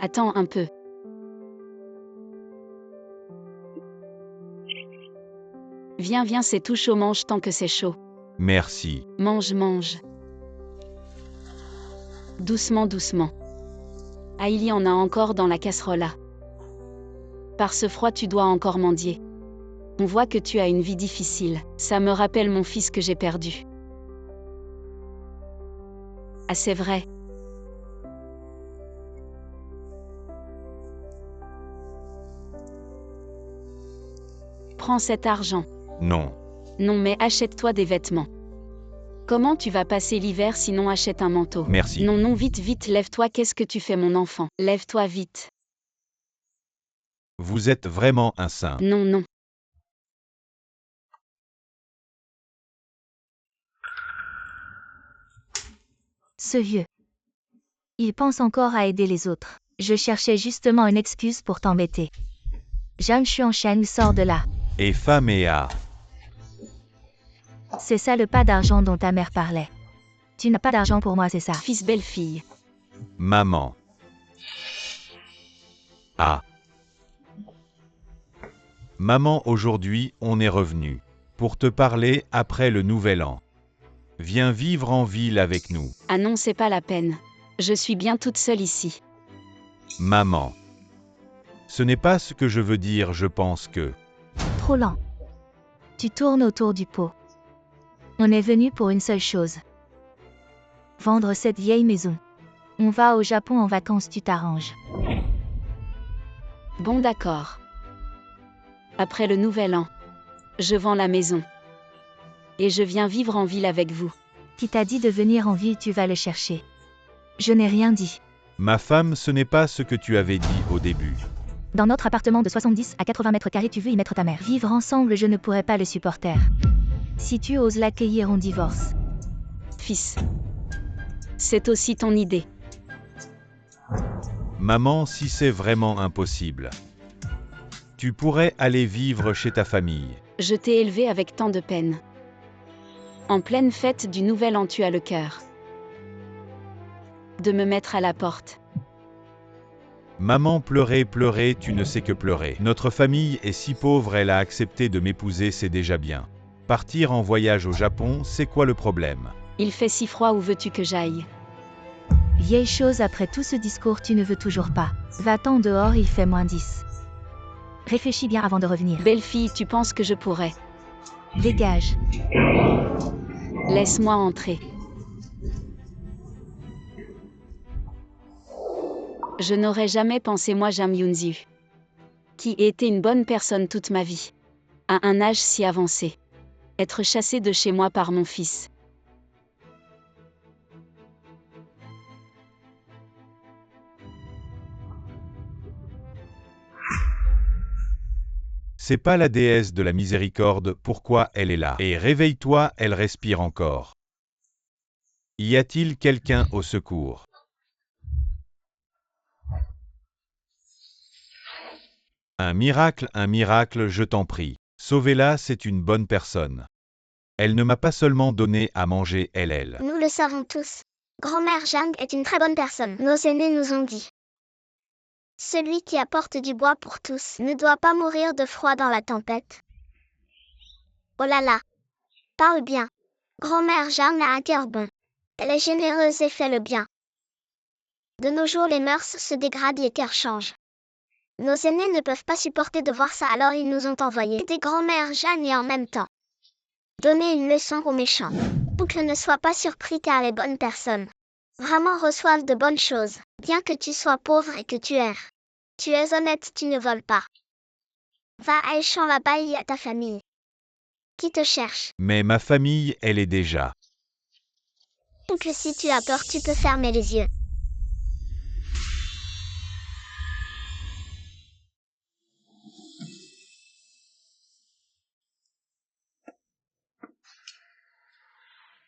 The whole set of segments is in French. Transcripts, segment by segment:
Attends un peu. Viens, viens, c'est tout chaud, mange tant que c'est chaud. Merci. Mange, mange. Doucement, doucement. Ah, il y en a encore dans la casserole là. Par ce froid, tu dois encore mendier. On voit que tu as une vie difficile. Ça me rappelle mon fils que j'ai perdu. Ah, c'est vrai. Prends cet argent. Non. Non, mais achète-toi des vêtements. Comment tu vas passer l'hiver sinon achète un manteau? Merci. Non, non, vite, vite, lève-toi, qu'est-ce que tu fais mon enfant? Lève-toi vite. Vous êtes vraiment un saint. Non, non. Ce vieux. Il pense encore à aider les autres. Je cherchais justement une excuse pour t'embêter. Zhang Xuansheng, sors de là. Et femme et à. C'est ça le pas d'argent dont ta mère parlait. Tu n'as pas d'argent pour moi, c'est ça? Fils, belle-fille. Maman. Ah. Maman, aujourd'hui, on est revenu. Pour te parler après le nouvel an. Viens vivre en ville avec nous. Ah non, c'est pas la peine. Je suis bien toute seule ici. Maman. Ce n'est pas ce que je veux dire, je pense que... Trop lent. Tu tournes autour du pot. On est venu pour une seule chose. Vendre cette vieille maison. On va au Japon en vacances, tu t'arranges. Bon, d'accord. Après le nouvel an, je vends la maison. Et je viens vivre en ville avec vous. Qui t'a dit de venir en ville, tu vas le chercher. Je n'ai rien dit. Ma femme, ce n'est pas ce que tu avais dit au début. Dans notre appartement de 70 à 80 mètres carrés, tu veux y mettre ta mère. Vivre ensemble, je ne pourrais pas le supporter. Si tu oses l'accueillir, on divorce. Fils. C'est aussi ton idée. Maman, si c'est vraiment impossible. Tu pourrais aller vivre chez ta famille. Je t'ai élevé avec tant de peine. En pleine fête du nouvel an, tu as le cœur de me mettre à la porte. Maman, pleurer, pleurer, tu ne sais que pleurer. Notre famille est si pauvre, elle a accepté de m'épouser, c'est déjà bien. Partir en voyage au Japon, c'est quoi le problème? Il fait si froid, où veux-tu que j'aille? Vieille chose, après tout ce discours, tu ne veux toujours pas. Va-t'en dehors, il fait -10. Réfléchis bien avant de revenir. Belle-fille, tu penses que je pourrais? Dégage. Laisse-moi entrer. Je n'aurais jamais pensé, moi, Jam Yunziu, qui était une bonne personne toute ma vie, à un âge si avancé, être chassée de chez moi par mon fils. C'est pas la déesse de la miséricorde, pourquoi elle est là? Et réveille-toi, elle respire encore. Y a-t-il quelqu'un au secours? Un miracle, je t'en prie. Sauvez-la, c'est une bonne personne. Elle ne m'a pas seulement donné à manger, elle. Nous le savons tous. Grand-mère Zhang est une très bonne personne. Nos aînés nous ont dit. Celui qui apporte du bois pour tous ne doit pas mourir de froid dans la tempête. Oh là là. Parle bien. Grand-mère Zhang a un cœur bon. Elle est généreuse et fait le bien. De nos jours, les mœurs se dégradent et les cœurs changent. Nos aînés ne peuvent pas supporter de voir ça, alors ils nous ont envoyé des grand-mères Jeanne et en même temps donner une leçon aux méchants. Boucle ne sois pas surpris car les bonnes personnes vraiment reçoivent de bonnes choses. Bien que tu sois pauvre et que tu erres, tu es honnête, tu ne voles pas. Va à El Champ, là-bas il y a ta famille qui te cherche. Mais ma famille, elle est déjà. Boucle, si tu as peur, tu peux fermer les yeux.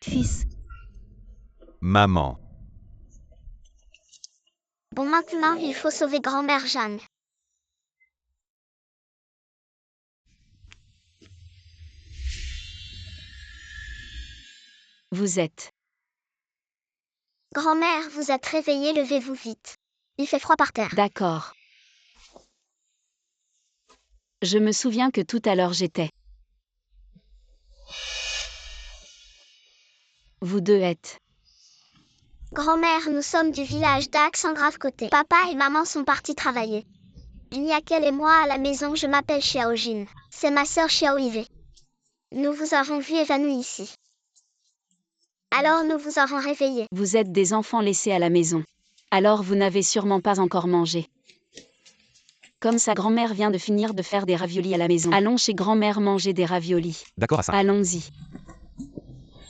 Fils. Maman. Bon, maintenant il faut sauver grand-mère Jeanne. Vous êtes. Grand-mère, vous êtes réveillée, levez-vous vite. Il fait froid par terre. D'accord. Je me souviens que tout à l'heure j'étais. Vous deux êtes. Grand-mère, nous sommes du village d'Aix-en-Grave-Côté. Papa et maman sont partis travailler. Il n'y a qu'elle et moi à la maison. Je m'appelle Xiaojin. C'est ma sœur Xiaoive. Nous vous avons vu évanoui ici. Alors nous vous avons réveillé. Vous êtes des enfants laissés à la maison. Alors vous n'avez sûrement pas encore mangé. Comme sa grand-mère vient de finir de faire des raviolis à la maison. Allons chez grand-mère manger des raviolis. D'accord à ça. Allons-y.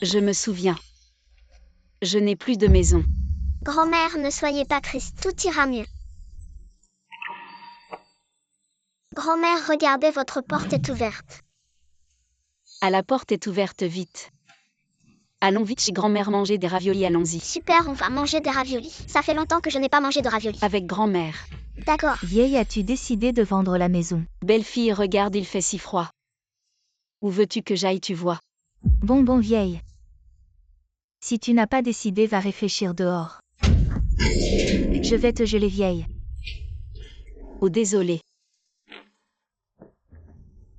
Je me souviens. Je n'ai plus de maison. Grand-mère, ne soyez pas triste. Tout ira mieux. Grand-mère, regardez, votre porte est ouverte. À la porte est ouverte vite. Allons vite chez grand-mère manger des raviolis, allons-y. Super, on va manger des raviolis. Ça fait longtemps que je n'ai pas mangé de raviolis. Avec grand-mère. D'accord. Vieille, as-tu décidé de vendre la maison? Belle-fille, regarde, il fait si froid. Où veux-tu que j'aille, tu vois? Bon vieille. Si tu n'as pas décidé, va réfléchir dehors. Je vais te geler vieille. Oh désolé.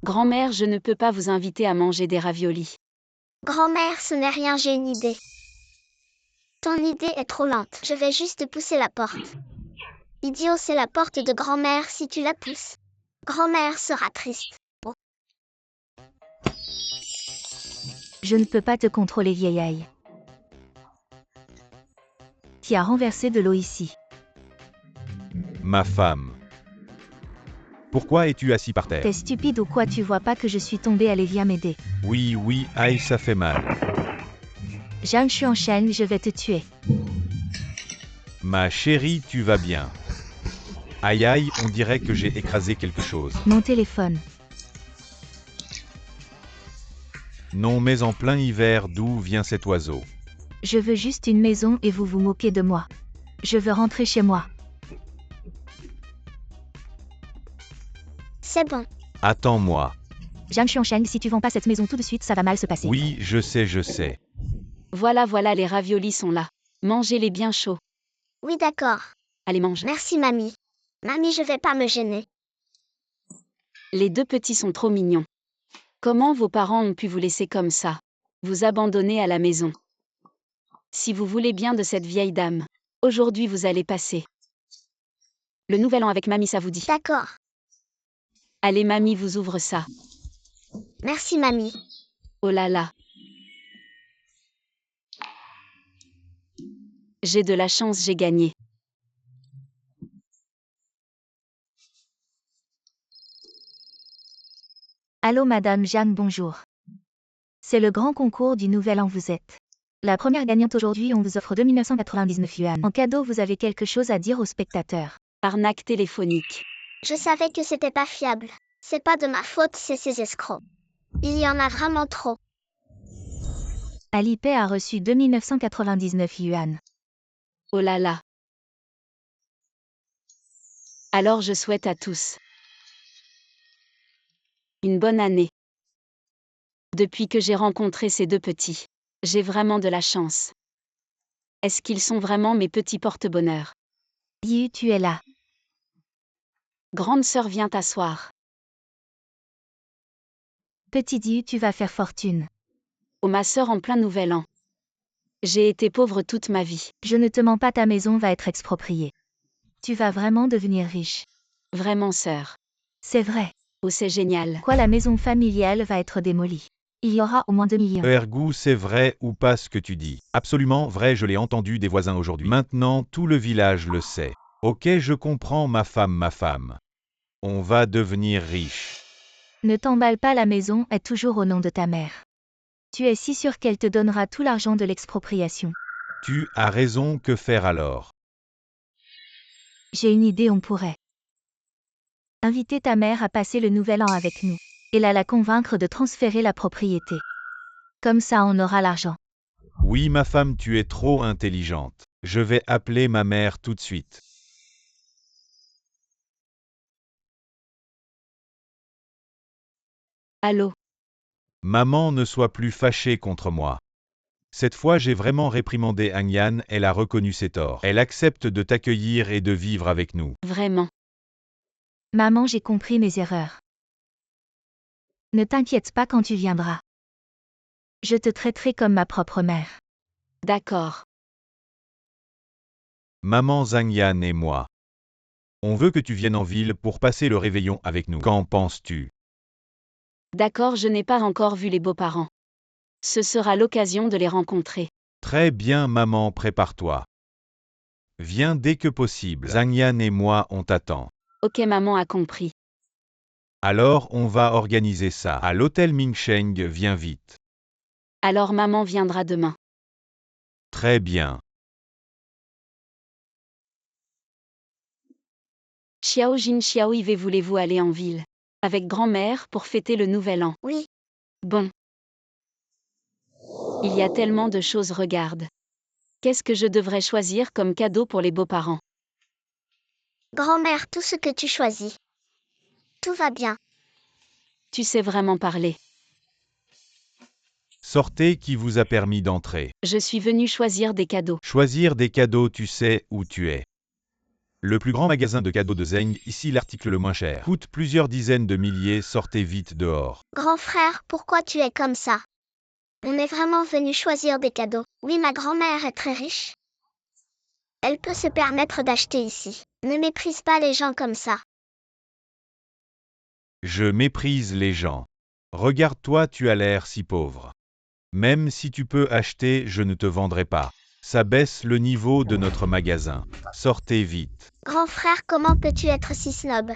Grand-mère, je ne peux pas vous inviter à manger des raviolis. Grand-mère, ce n'est rien, j'ai une idée. Ton idée est trop lente. Je vais juste pousser la porte. Idiot, c'est la porte de grand-mère. Si tu la pousses, grand-mère sera triste. Je ne peux pas te contrôler vieille. Tu as renversé de l'eau ici. Ma femme. Pourquoi es-tu assis par terre? T'es stupide ou quoi? Tu vois pas que je suis tombée? Allez, viens m'aider. Oui, aïe, ça fait mal. Jeanne, je suis en chaîne, je vais te tuer. Ma chérie, tu vas bien. Aïe, on dirait que j'ai écrasé quelque chose. Mon téléphone. Non, mais en plein hiver, d'où vient cet oiseau? Je veux juste une maison et vous vous moquez de moi. Je veux rentrer chez moi. C'est bon. Attends-moi. Jeanne, je suis en chaîne, si tu vends pas cette maison tout de suite, ça va mal se passer. Oui, je sais. Voilà, les raviolis sont là. Mangez-les bien chauds. Oui, d'accord. Allez, mange. Merci, mamie. Mamie, je vais pas me gêner. Les deux petits sont trop mignons. Comment vos parents ont pu vous laisser comme ça? Vous abandonner à la maison. Si vous voulez bien de cette vieille dame, aujourd'hui vous allez passer le nouvel an avec mamie, ça vous dit? D'accord. Allez, mamie vous ouvre ça. Merci, mamie. Oh là là. J'ai de la chance, j'ai gagné. Allô Madame Jeanne, bonjour. C'est le grand concours du Nouvel An, vous êtes la première gagnante aujourd'hui, on vous offre 2999 yuan. En cadeau, vous avez quelque chose à dire aux spectateurs. Arnaque téléphonique. Je savais que c'était pas fiable. C'est pas de ma faute, c'est ces escrocs. Il y en a vraiment trop. Alipay a reçu 2999 yuan. Oh là là. Alors je souhaite à tous une bonne année. Depuis que j'ai rencontré ces deux petits, j'ai vraiment de la chance. Est-ce qu'ils sont vraiment mes petits porte-bonheur? Yu, tu es là. Grande sœur, viens t'asseoir. Petit Yu, tu vas faire fortune. Oh ma sœur, en plein nouvel an. J'ai été pauvre toute ma vie. Je ne te mens pas, ta maison va être expropriée. Tu vas vraiment devenir riche. Vraiment sœur. C'est vrai. Oh c'est génial. Quoi, la maison familiale va être démolie. Il y aura au moins 2 millions. Ergou, c'est vrai ou pas ce que tu dis? Absolument vrai, je l'ai entendu des voisins aujourd'hui. Maintenant, tout le village le sait. Ok, je comprends, ma femme. On va devenir riche. Ne t'emballe pas, la maison est toujours au nom de ta mère. Tu es si sûr qu'elle te donnera tout l'argent de l'expropriation. Tu as raison, que faire alors? J'ai une idée, on pourrait inviter ta mère à passer le nouvel an avec nous. Et là la convaincre de transférer la propriété. Comme ça on aura l'argent. Oui, ma femme, tu es trop intelligente. Je vais appeler ma mère tout de suite. Allô? Maman, ne sois plus fâchée contre moi. Cette fois j'ai vraiment réprimandé Hang Yan, elle a reconnu ses torts. Elle accepte de t'accueillir et de vivre avec nous. Vraiment. Maman, j'ai compris mes erreurs. Ne t'inquiète pas quand tu viendras. Je te traiterai comme ma propre mère. D'accord. Maman Hang Yan et moi. On veut que tu viennes en ville pour passer le réveillon avec nous. Qu'en penses-tu? D'accord, je n'ai pas encore vu les beaux-parents. Ce sera l'occasion de les rencontrer. Très bien maman, prépare-toi. Viens dès que possible. Hang Yan et moi on t'attend. Ok, maman a compris. Alors on va organiser ça. À l'hôtel Mingsheng, viens vite. Alors maman viendra demain. Très bien. Xiao Jin Xiao Yves, voulez-vous aller en ville avec grand-mère pour fêter le nouvel an? Oui, Bon. Il y a tellement de choses, regarde. Qu'est-ce que je devrais choisir comme cadeau pour les beaux-parents? grand-mère, tout ce que tu choisis. Tout va bien. Tu sais vraiment parler. Sortez, qui vous a permis d'entrer. Je suis venue choisir des cadeaux. Choisir des cadeaux, tu sais où tu es. Le plus grand magasin de cadeaux de Zeng, ici l'article le moins cher. Coûte plusieurs dizaines de milliers, sortez vite dehors. Grand frère, pourquoi tu es comme ça? On est vraiment venu choisir des cadeaux. Oui, ma grand-mère est très riche. Elle peut se permettre d'acheter ici. Ne méprise pas les gens comme ça. Je méprise les gens. Regarde-toi, tu as l'air si pauvre. Même si tu peux acheter, je ne te vendrai pas. Ça baisse le niveau de notre magasin. Sortez vite. Grand frère, comment peux-tu être si snob?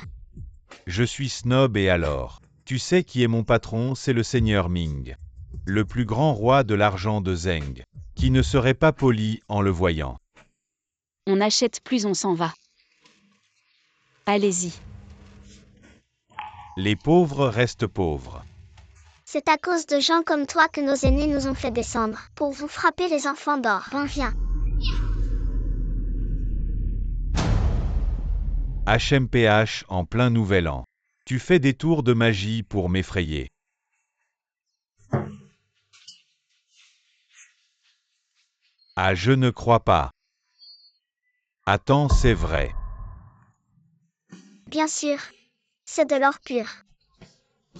Je suis snob et alors? Tu sais qui est mon patron, c'est le seigneur Ming. Le plus grand roi de l'argent de Zeng. Qui ne serait pas poli en le voyant. On n'achète plus, on s'en va. Allez-y. Les pauvres restent pauvres. C'est à cause de gens comme toi que nos aînés nous ont fait descendre. Pour vous frapper les enfants d'or. Bon, viens. HMPH en plein nouvel an. Tu fais des tours de magie pour m'effrayer. Ah, je ne crois pas. Attends, c'est vrai. Bien sûr. C'est de l'or pur.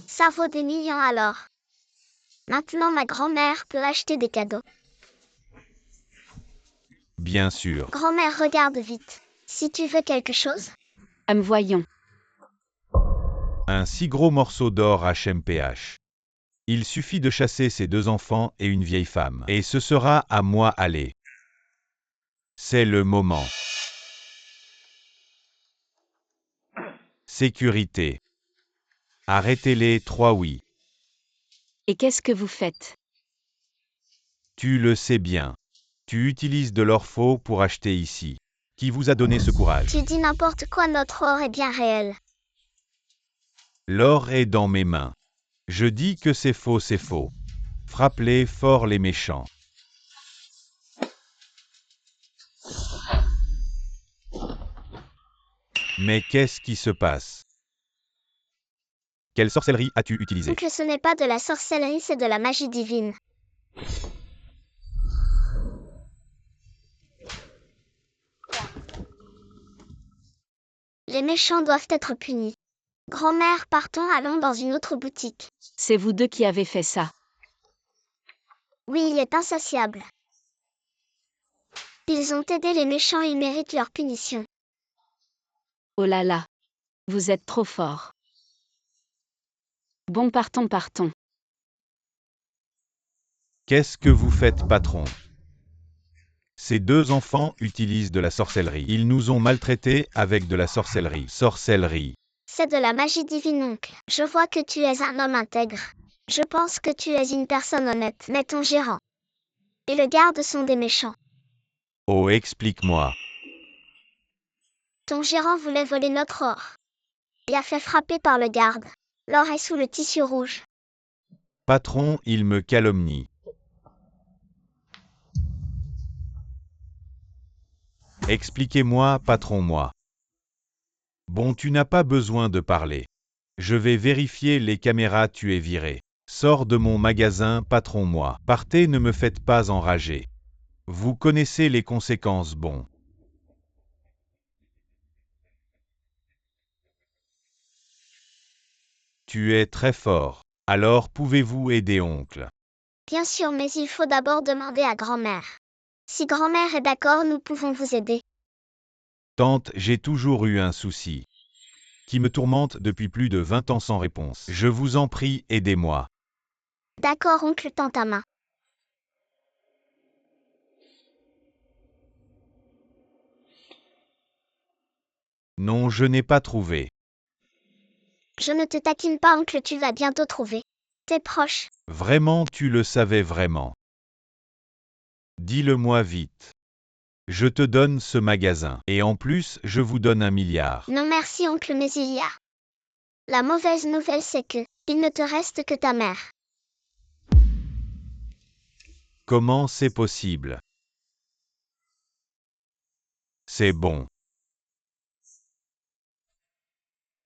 Ça vaut des millions alors. Maintenant ma grand-mère peut acheter des cadeaux. Bien sûr. Grand-mère, regarde vite. Si tu veux quelque chose. Voyons. Un si gros morceau d'or HMPH. Il suffit de chasser ces deux enfants et une vieille femme. Et ce sera à moi aller. C'est le moment. Sécurité. Arrêtez-les 3 oui. Et qu'est-ce que vous faites? Tu le sais bien. Tu utilises de l'or faux pour acheter ici. Qui vous a donné ce courage? Tu dis n'importe quoi, notre or est bien réel. L'or est dans mes mains. Je dis que c'est faux, c'est faux. Frappe-les fort les méchants. Mais qu'est-ce qui se passe? Quelle sorcellerie as-tu utilisée? Que ce n'est pas de la sorcellerie, c'est de la magie divine. Les méchants doivent être punis. Grand-mère, partons, allons dans une autre boutique. C'est vous deux qui avez fait ça. Oui, il est insatiable. Ils ont aidé les méchants, ils méritent leur punition. Oh là là. Vous êtes trop fort. Bon, partons, partons. Qu'est-ce que vous faites, patron? Ces deux enfants utilisent de la sorcellerie. Ils nous ont maltraités avec de la sorcellerie. Sorcellerie. C'est de la magie divine, oncle. Je vois que tu es un homme intègre. Je pense que tu es une personne honnête. Mais ton gérant et le garde sont des méchants. Oh, explique-moi. Ton gérant voulait voler notre or. Il a fait frapper par le garde. L'or est sous le tissu rouge. Patron, il me calomnie. Expliquez-moi, patron, moi. Bon, tu n'as pas besoin de parler. Je vais vérifier les caméras, tu es viré. Sors de mon magasin, patron moi. Partez, ne me faites pas enrager. Vous connaissez les conséquences, bon. Tu es très fort. Alors pouvez-vous aider oncle? Bien sûr, mais il faut d'abord demander à grand-mère. Si grand-mère est d'accord, nous pouvons vous aider. Tante, j'ai toujours eu un souci qui me tourmente depuis plus de 20 ans sans réponse. Je vous en prie, aidez-moi. D'accord, oncle, tends ta main. Non, je n'ai pas trouvé. Je ne te taquine pas, oncle, tu vas bientôt trouver. T'es proche. Vraiment, tu le savais vraiment. Dis-le-moi vite. Je te donne ce magasin. Et en plus, je vous donne 1 milliard. Non merci, oncle, mais il y a. La mauvaise nouvelle, c'est que, il ne te reste que ta mère. Comment c'est possible? C'est bon.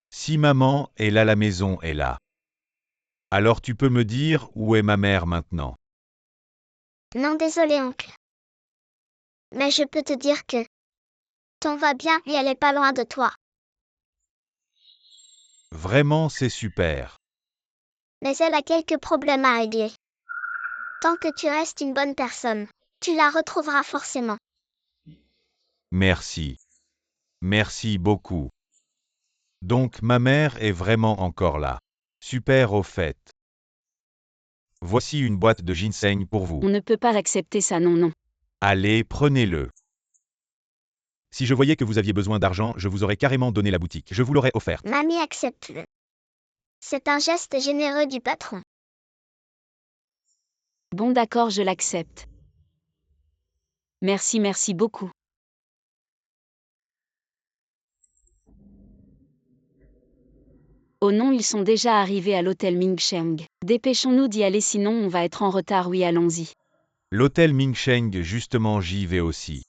Si maman est là, la maison est là. Alors tu peux me dire où est ma mère maintenant? Non, désolé, oncle. Mais je peux te dire que ton va bien et elle est pas loin de toi. Vraiment, c'est super. Mais elle a quelques problèmes à régler. Tant que tu restes une bonne personne, tu la retrouveras forcément. Merci. Merci beaucoup. Donc ma mère est vraiment encore là. Super au fait. Voici une boîte de ginseng pour vous. On ne peut pas accepter ça, non, non. Allez, prenez-le. Si je voyais que vous aviez besoin d'argent, je vous aurais carrément donné la boutique. Je vous l'aurais offerte. Mamie, accepte-le. C'est un geste généreux du patron. Bon d'accord, je l'accepte. Merci, merci beaucoup. Oh non, ils sont déjà arrivés à l'hôtel Mingsheng. Dépêchons-nous d'y aller, sinon on va être en retard. Oui, allons-y. L'hôtel Mingsheng, justement, j'y vais aussi.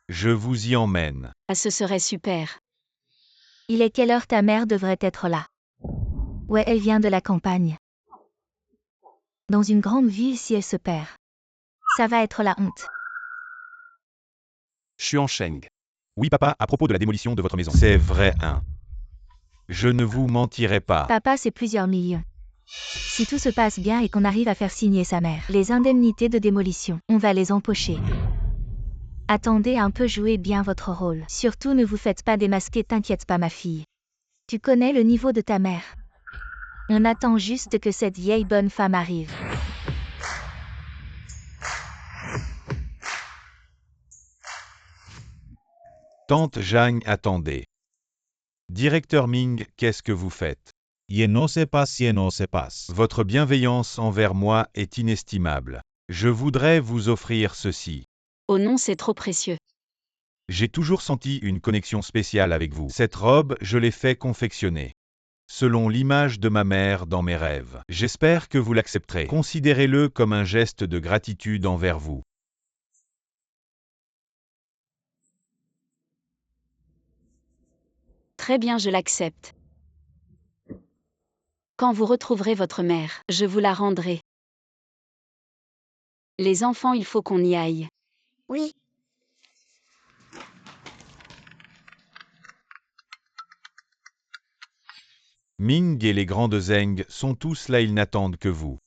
Je vous y emmène. Ah, ce serait super. Il est quelle heure? Ta mère devrait être là. Ouais, elle vient de la campagne. Dans une grande ville, si elle se perd. Ça va être la honte. Xuansheng. Oui papa, à propos de la démolition de votre maison. C'est vrai, hein. Je ne vous mentirai pas. Papa, c'est plusieurs millions. Si tout se passe bien et qu'on arrive à faire signer sa mère, les indemnités de démolition, on va les empocher. Attendez un peu, jouez bien votre rôle. Surtout ne vous faites pas démasquer, t'inquiète pas ma fille. Tu connais le niveau de ta mère. On attend juste que cette vieille bonne femme arrive. Tante Jeanne, attendez. Directeur Ming, qu'est-ce que vous faites? No se passe. Votre bienveillance envers moi est inestimable. Je voudrais vous offrir ceci. Oh non, c'est trop précieux. J'ai toujours senti une connexion spéciale avec vous. Cette robe, je l'ai fait confectionner selon l'image de ma mère dans mes rêves. J'espère que vous l'accepterez. Considérez-le comme un geste de gratitude envers vous. Très bien, je l'accepte. Quand vous retrouverez votre mère, je vous la rendrai. Les enfants, il faut qu'on y aille. Oui. Ming et les grandes Zeng sont tous là, ils n'attendent que vous.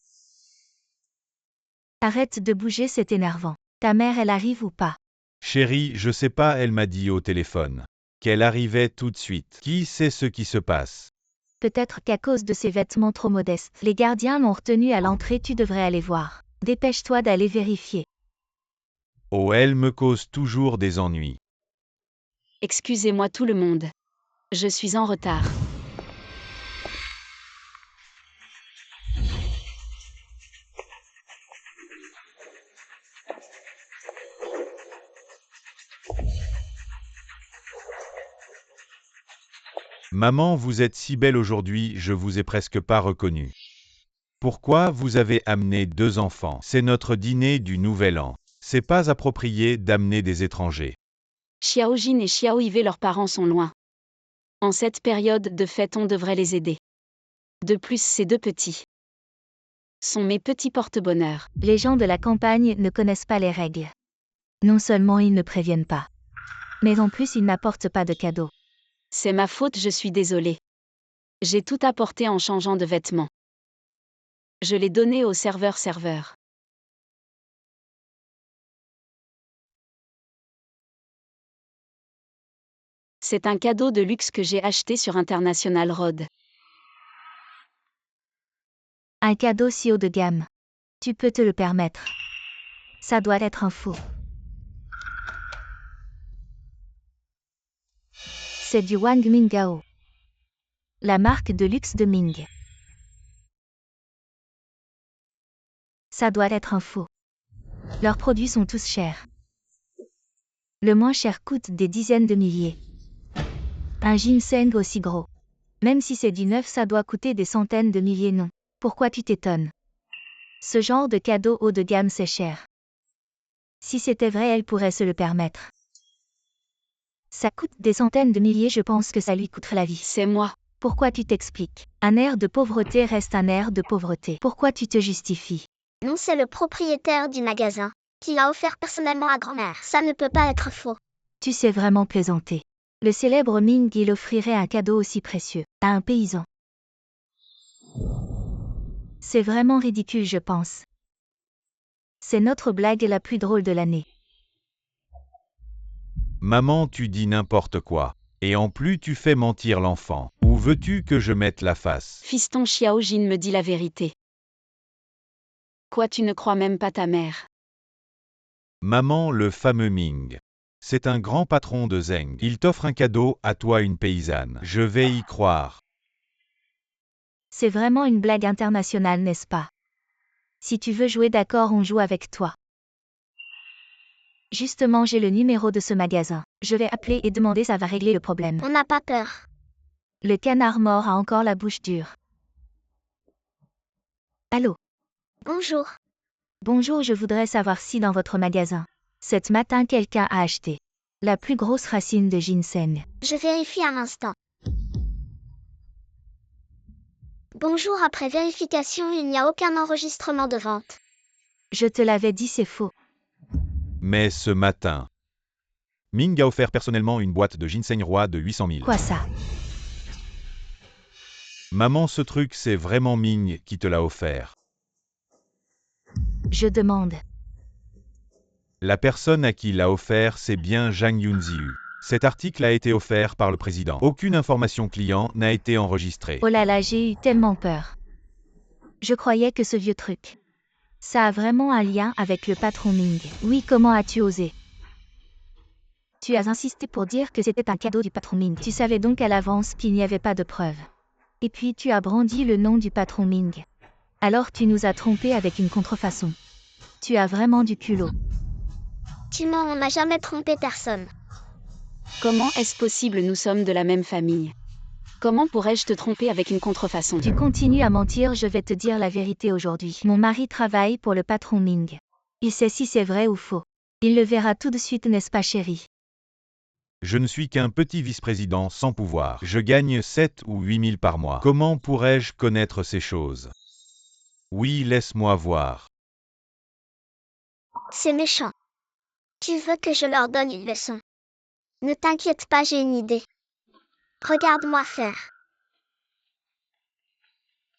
Arrête de bouger, c'est énervant. Ta mère, elle arrive ou pas? Chérie, je sais pas, elle m'a dit au téléphone qu'elle arrivait tout de suite. Qui sait ce qui se passe? Peut-être qu'à cause de ses vêtements trop modestes, les gardiens l'ont retenue à l'entrée, tu devrais aller voir. Dépêche-toi d'aller vérifier. Oh, elle me cause toujours des ennuis. Excusez-moi tout le monde. Je suis en retard. Maman, vous êtes si belle aujourd'hui, je vous ai presque pas reconnue. Pourquoi vous avez amené 2 enfants? C'est notre dîner du Nouvel An. C'est pas approprié d'amener des étrangers. Xiao Jin et Xiao Yve, leurs parents sont loin. En cette période de fête, on devrait les aider. De plus, ces 2 petits Sont mes petits porte-bonheur. Les gens de la campagne ne connaissent pas les règles. Non seulement ils ne préviennent pas, mais en plus ils n'apportent pas de cadeaux. C'est ma faute, je suis désolée. J'ai tout apporté en changeant de vêtements. Je l'ai donné au serveur. C'est un cadeau de luxe que j'ai acheté sur International Road. Un cadeau si haut de gamme. Tu peux te le permettre. Ça doit être un faux. C'est du Wang Mingao. La marque de luxe de Ming. Ça doit être un faux. Leurs produits sont tous chers. Le moins cher coûte des dizaines de milliers. Un ginseng aussi gros. Même si c'est du neuf, ça doit coûter des centaines de milliers, non. Pourquoi tu t'étonnes? Ce genre de cadeau haut de gamme, c'est cher. Si c'était vrai, elle pourrait se le permettre. Ça coûte des centaines de milliers, je pense que ça lui coûterait la vie. C'est moi. Pourquoi tu t'expliques? Un air de pauvreté reste un air de pauvreté. Pourquoi tu te justifies? Non, c'est le propriétaire du magasin, qui l'a offert personnellement à grand-mère. Ça ne peut pas être faux. Tu sais vraiment plaisanter. Le célèbre Ming, il offrirait un cadeau aussi précieux à un paysan. C'est vraiment ridicule, je pense. C'est notre blague la plus drôle de l'année. Maman, tu dis n'importe quoi. Et en plus tu fais mentir l'enfant. Où veux-tu que je mette la face? Fiston Xiao Jin me dit la vérité. Quoi, tu ne crois même pas ta mère? Maman, le fameux Ming. C'est un grand patron de Zeng. Il t'offre un cadeau, à toi une paysanne. Je vais y croire. C'est vraiment une blague internationale, n'est-ce pas? Si tu veux jouer, d'accord, on joue avec toi. Justement, j'ai le numéro de ce magasin. Je vais appeler et demander, ça va régler le problème. On n'a pas peur. Le canard mort a encore la bouche dure. Allô? Bonjour. Bonjour, je voudrais savoir si dans votre magasin, cet matin quelqu'un a acheté la plus grosse racine de ginseng. Je vérifie un instant. Bonjour, après vérification, il n'y a aucun enregistrement de vente. Je te l'avais dit, c'est faux. Mais ce matin, Ming a offert personnellement une boîte de ginseng roi de 800 000. Quoi ça? Maman, ce truc, c'est vraiment Ming qui te l'a offert. Je demande. La personne à qui il l'a offert, c'est bien Zhang Yunziu. Cet article a été offert par le président. Aucune information client n'a été enregistrée. Oh là là, j'ai eu tellement peur. Je croyais que ce vieux truc, ça a vraiment un lien avec le patron Ming. Oui, comment as-tu osé? Tu as insisté pour dire que c'était un cadeau du patron Ming. Tu savais donc à l'avance qu'il n'y avait pas de preuves. Et puis tu as brandi le nom du patron Ming. Alors tu nous as trompés avec une contrefaçon. Tu as vraiment du culot. Tu mens, on n'a jamais trompé personne. Comment est-ce possible, nous sommes de la même famille? Comment pourrais-je te tromper avec une contrefaçon? Tu continues à mentir, je vais te dire la vérité aujourd'hui. Mon mari travaille pour le patron Ming. Il sait si c'est vrai ou faux. Il le verra tout de suite, n'est-ce pas chérie? Je ne suis qu'un petit vice-président sans pouvoir. Je gagne 7 ou 8 000 par mois. Comment pourrais-je connaître ces choses? Oui, laisse-moi voir. C'est méchant. Tu veux que je leur donne une leçon? Ne t'inquiète pas, j'ai une idée. Regarde-moi faire.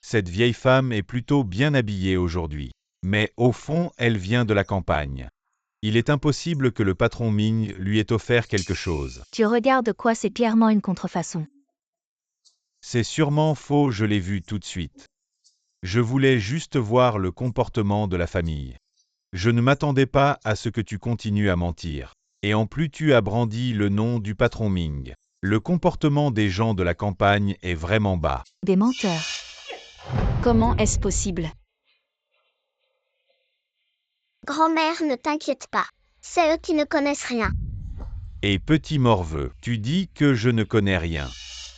Cette vieille femme est plutôt bien habillée aujourd'hui. Mais au fond, elle vient de la campagne. Il est impossible que le patron Ming lui ait offert quelque chose. Tu regardes quoi? C'est clairement une contrefaçon. C'est sûrement faux, je l'ai vu tout de suite. Je voulais juste voir le comportement de la famille. Je ne m'attendais pas à ce que tu continues à mentir. Et en plus tu as brandi le nom du patron Ming. Le comportement des gens de la campagne est vraiment bas. Des menteurs. Comment est-ce possible? Grand-mère, ne t'inquiète pas. C'est eux qui ne connaissent rien. Et petit morveux, tu dis que je ne connais rien.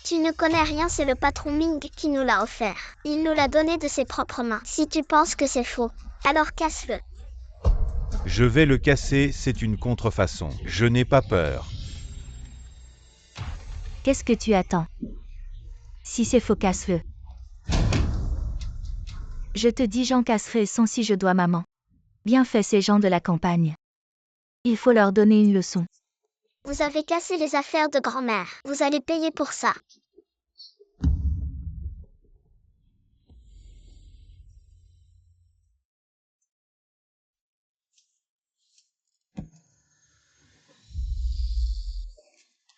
Tu ne connais rien, c'est le patron Ming qui nous l'a offert. Il nous l'a donné de ses propres mains. Si tu penses que c'est faux, alors casse-le. Je vais le casser, c'est une contrefaçon. Je n'ai pas peur. Qu'est-ce que tu attends? Si c'est faux, casse-le. Je te dis j'en casserai 100 si je dois maman. Bien fait ces gens de la campagne. Il faut leur donner une leçon. Vous avez cassé les affaires de grand-mère. Vous allez payer pour ça.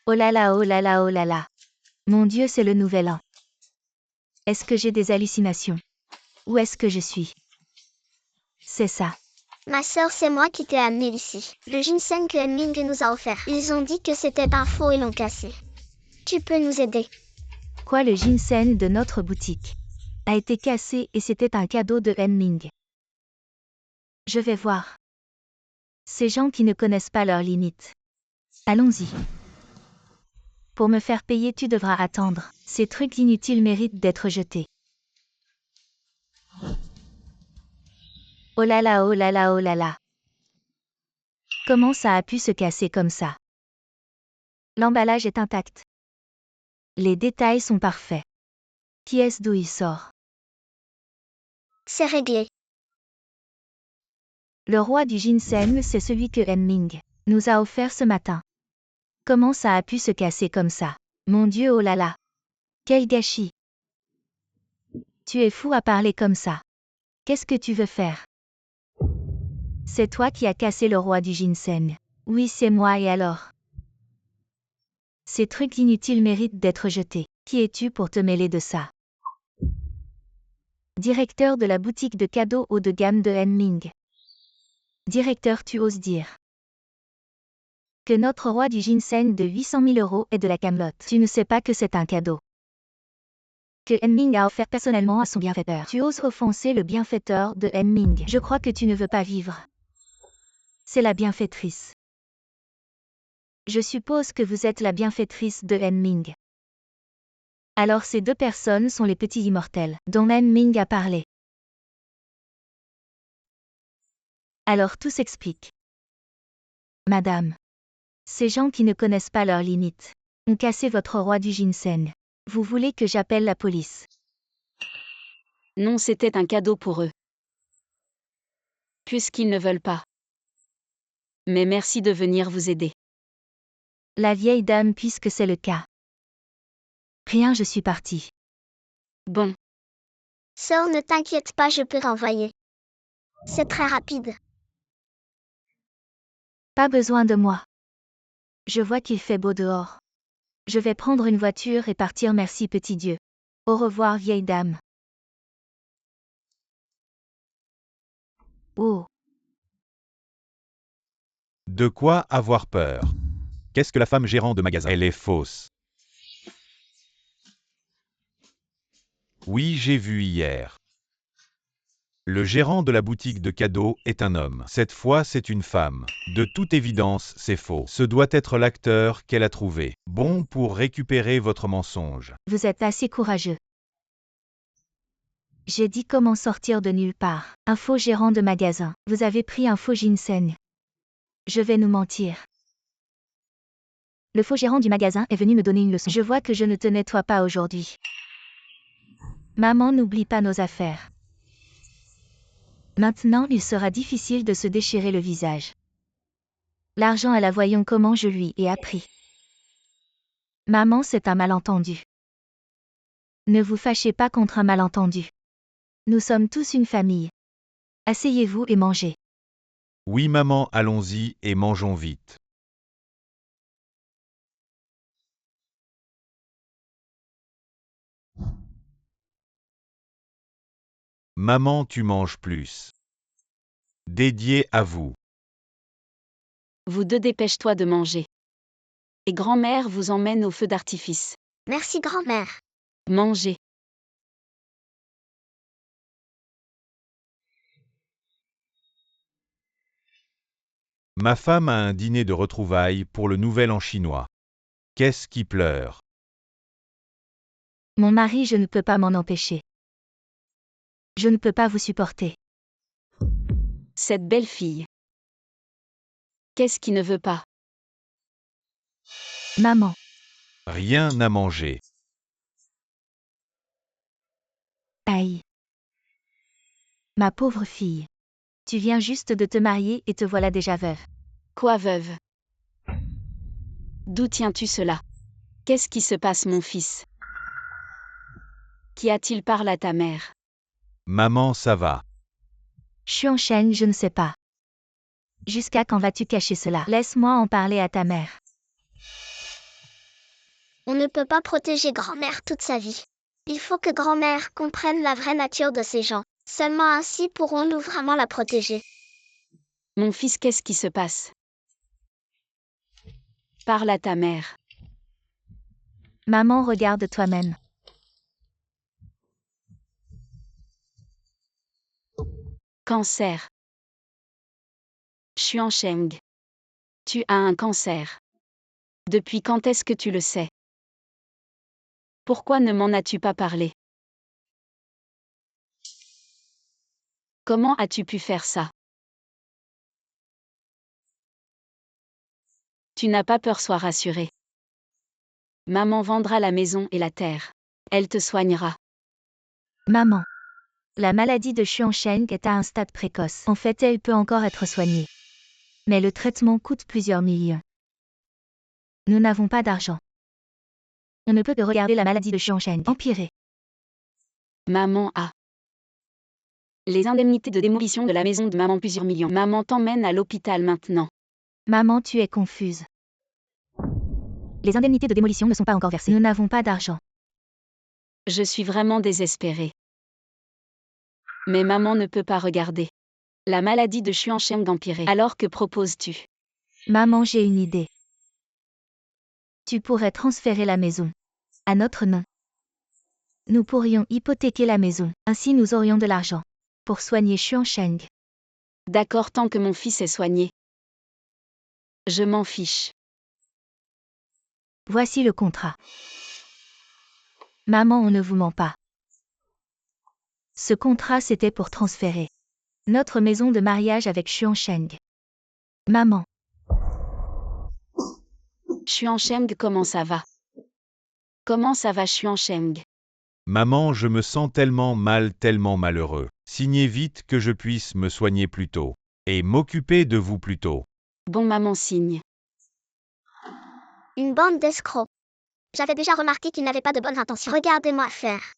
Oh là là, oh là là, oh là là. Mon Dieu, c'est le nouvel an. Est-ce que j'ai des hallucinations? Où est-ce que je suis? C'est ça. Ma sœur, c'est moi qui t'ai amené ici. Le ginseng que Ming nous a offert. Ils ont dit que c'était un faux et l'ont cassé. Tu peux nous aider. Quoi, le ginseng de notre boutique a été cassé et c'était un cadeau de Ming. Je vais voir. Ces gens qui ne connaissent pas leurs limites. Allons-y. Pour me faire payer, tu devras attendre. Ces trucs inutiles méritent d'être jetés. Oh là là, oh là là, oh là là. Comment ça a pu se casser comme ça? L'emballage est intact. Les détails sont parfaits. Qui est-ce, d'où il sort? C'est réglé. Le roi du ginseng, c'est celui que Ming nous a offert ce matin. Comment ça a pu se casser comme ça? Mon Dieu, oh là là. Quel gâchis. Tu es fou à parler comme ça. Qu'est-ce que tu veux faire? C'est toi qui as cassé le roi du ginseng. Oui, c'est moi, et alors? Ces trucs inutiles méritent d'être jetés. Qui es-tu pour te mêler de ça? Directeur de la boutique de cadeaux haut de gamme de Ming. Directeur, tu oses dire que notre roi du ginseng de 800 000 € est de la camelote. Tu ne sais pas que c'est un cadeau que Ming a offert personnellement à son bienfaiteur. Tu oses offenser le bienfaiteur de Ming. Je crois que tu ne veux pas vivre. C'est la bienfaitrice. Je suppose que vous êtes la bienfaitrice de Ming. Alors ces deux personnes sont les petits immortels dont Ming a parlé. Alors tout s'explique. Madame. Ces gens qui ne connaissent pas leurs limites ont cassé votre roi du ginseng. Vous voulez que j'appelle la police? Non, c'était un cadeau pour eux. Puisqu'ils ne veulent pas. Mais merci de venir vous aider. La vieille dame, puisque c'est le cas. Rien, je suis partie. Bon, Sœur, ne t'inquiète pas, je peux renvoyer. C'est très rapide. Pas besoin de moi. Je vois qu'il fait beau dehors. Je vais prendre une voiture et partir, merci petit Dieu. Au revoir vieille dame. Oh, De quoi avoir peur? Qu'est-ce que la femme gérant de magasin? Elle est fausse. Oui, j'ai vu hier. Le gérant de la boutique de cadeaux est un homme. Cette fois, c'est une femme. De toute évidence, c'est faux. Ce doit être l'acteur qu'elle a trouvé. Bon pour récupérer votre mensonge. vous êtes assez courageux. J'ai dit comment sortir de nulle part. Un faux gérant de magasin. Vous avez pris un faux ginseng. Je vais nous mentir. Le faux gérant du magasin est venu me donner une leçon. Je vois que je ne te nettoie pas aujourd'hui. Maman, n'oublie pas nos affaires. Maintenant, il sera difficile de se déchirer le visage. L'argent à la voyons comment je lui ai appris. Maman, c'est un malentendu. Ne vous fâchez pas contre un malentendu. Nous sommes tous une famille. Asseyez-vous et mangez. Oui maman, allons-y et mangeons vite. Maman, tu manges plus. Dédié à vous. vous deux dépêche-toi de manger. Et grand-mère vous emmène au feu d'artifice. Merci, grand-mère. Mangez. Ma femme a un dîner de retrouvailles pour le nouvel an chinois. Qu'est-ce qui pleure? Mon mari, je ne peux pas m'en empêcher. Je ne peux pas vous supporter. Cette belle fille. Qu'est-ce qui ne veut pas? Maman, Rien à manger. aïe. Ma pauvre fille. Tu viens juste de te marier et te voilà déjà veuve. Quoi, veuve? D'où tiens-tu cela? Qu'est-ce qui se passe, mon fils? Qu'y a-t-il? Parle à ta mère. Maman, ça va. Xuancheng, je ne sais pas. Jusqu'à quand vas-tu cacher cela? Laisse-moi en parler à ta mère. On ne peut pas protéger grand-mère toute sa vie. Il faut que grand-mère comprenne la vraie nature de ces gens. Seulement ainsi pourrons-nous vraiment la protéger. Mon fils, qu'est-ce qui se passe? Parle à ta mère. Maman, regarde toi-même. Cancer. Xuancheng. Tu as un cancer. Depuis quand est-ce que tu le sais? Pourquoi ne m'en as-tu pas parlé? Comment as-tu pu faire ça? Tu n'as pas peur, sois rassuré. Maman vendra la maison et la terre. Elle te soignera. Maman. La maladie de Xuancheng est à un stade précoce. En fait, elle peut encore être soignée. Mais le traitement coûte plusieurs millions. Nous n'avons pas d'argent. On ne peut que regarder la maladie de Xuancheng empirer. Maman a les indemnités de démolition de la maison de maman, plusieurs millions. Maman t'emmène à l'hôpital maintenant. Maman, tu es confuse. Les indemnités de démolition ne sont pas encore versées. Nous n'avons pas d'argent. Je suis vraiment désespérée. Mais maman ne peut pas regarder la maladie de Xuancheng empirer. Alors que proposes-tu? Maman, j'ai une idée. Tu pourrais transférer la maison à notre nom. Nous pourrions hypothéquer la maison. Ainsi nous aurions de l'argent pour soigner Xuancheng. D'accord, tant que mon fils est soigné. Je m'en fiche. Voici le contrat. Maman, on ne vous ment pas. Ce contrat, c'était pour transférer notre maison de mariage avec Xuancheng. Maman. Xuancheng, comment ça va? Comment ça va, Xuancheng? Maman, je me sens tellement mal, tellement malheureux. Signez vite que je puisse me soigner plus tôt. Et m'occuper de vous plus tôt. Bon, maman signe. Une bande d'escrocs. J'avais déjà remarqué qu'ils n'avaient pas de bonnes intentions. Regardez-moi faire.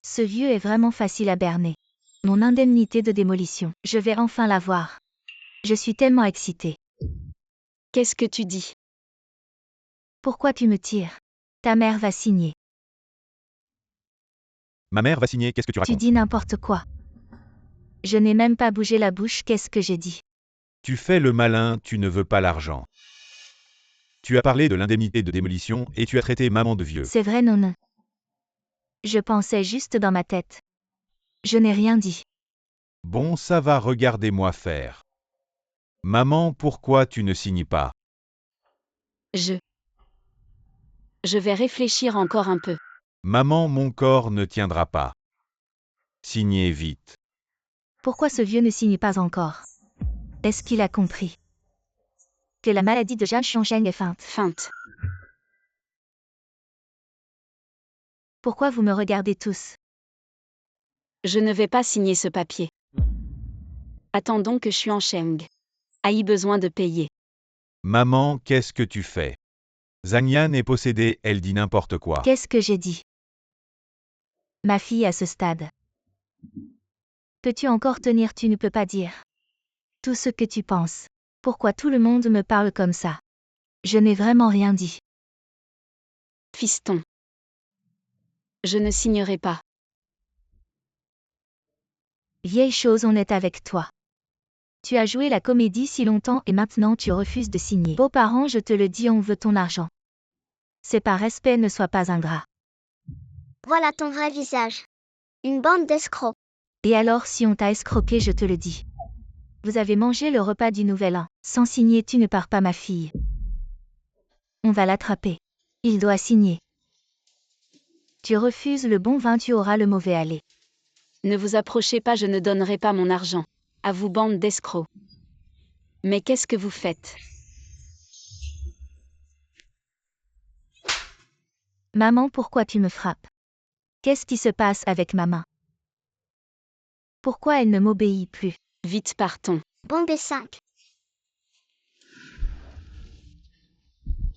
Ce vieux est vraiment facile à berner. Mon indemnité de démolition. Je vais enfin l'avoir. Je suis tellement excitée. Qu'est-ce que tu dis? Pourquoi tu me tires? Ta mère va signer. Ma mère va signer, qu'est-ce que tu Tu racontes? dis n'importe quoi. Je n'ai même pas bougé la bouche, qu'est-ce que j'ai dit? Tu fais le malin, tu ne veux pas l'argent. Tu as parlé de l'indemnité de démolition et tu as traité maman de vieux. C'est vrai, non. Je pensais juste dans ma tête. Je n'ai rien dit. Bon, ça va, regardez-moi faire. Maman, pourquoi tu ne signes pas? Je vais réfléchir encore un peu. Maman, mon corps ne tiendra pas. Signez vite. Pourquoi ce vieux ne signe pas encore? Est-ce qu'il a compris que la maladie de Jean Xuancheng est feinte? Feinte. Pourquoi vous me regardez tous? Je ne vais pas signer ce papier. Attendons que Xuancheng ait besoin de payer. Maman, qu'est-ce que tu fais? Zhang Yan est possédée, elle dit n'importe quoi. Qu'est-ce que j'ai dit? Ma fille à ce stade. Peux-tu encore tenir? Tu ne peux pas dire tout ce que tu penses. Pourquoi tout le monde me parle comme ça? Je n'ai vraiment rien dit. Fiston. Je ne signerai pas. Vieille chose, on est avec toi. Tu as joué la comédie si longtemps et maintenant tu refuses de signer. Beaux-parents, je te le dis, on veut ton argent. C'est par respect, ne sois pas ingrat. Voilà ton vrai visage. Une bande d'escrocs. Et alors si on t'a escroqué, je te le dis. Vous avez mangé le repas du Nouvel An. Sans signer, tu ne pars pas, ma fille. On va l'attraper. Il doit signer. Tu refuses le bon vin, tu auras le mauvais aller. Ne vous approchez pas, je ne donnerai pas mon argent. À vous, bande d'escrocs. Mais qu'est-ce que vous faites? Maman, pourquoi tu me frappes? Qu'est-ce qui se passe avec ma main? Pourquoi elle ne m'obéit plus? Vite partons. Bon B5.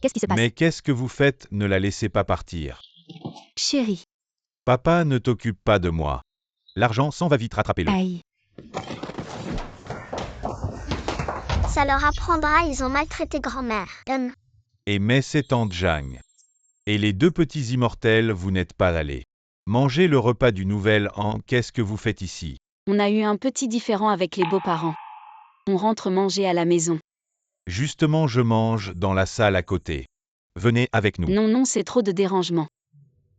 Qu'est-ce qui se passe? Mais qu'est-ce que vous faites? Ne la laissez pas partir. Chérie. Papa ne t'occupe pas de moi. L'argent s'en va vite, rattrapez-le. Aïe. Ça leur apprendra, ils ont maltraité grand-mère. Et mais c'est tante Jang. Et les deux petits immortels, vous n'êtes pas allés. Mangez le repas du Nouvel An, qu'est-ce que vous faites ici? On a eu un petit différend avec les beaux-parents. On rentre manger à la maison. Justement, je mange dans la salle à côté. Venez avec nous. Non, c'est trop de dérangement.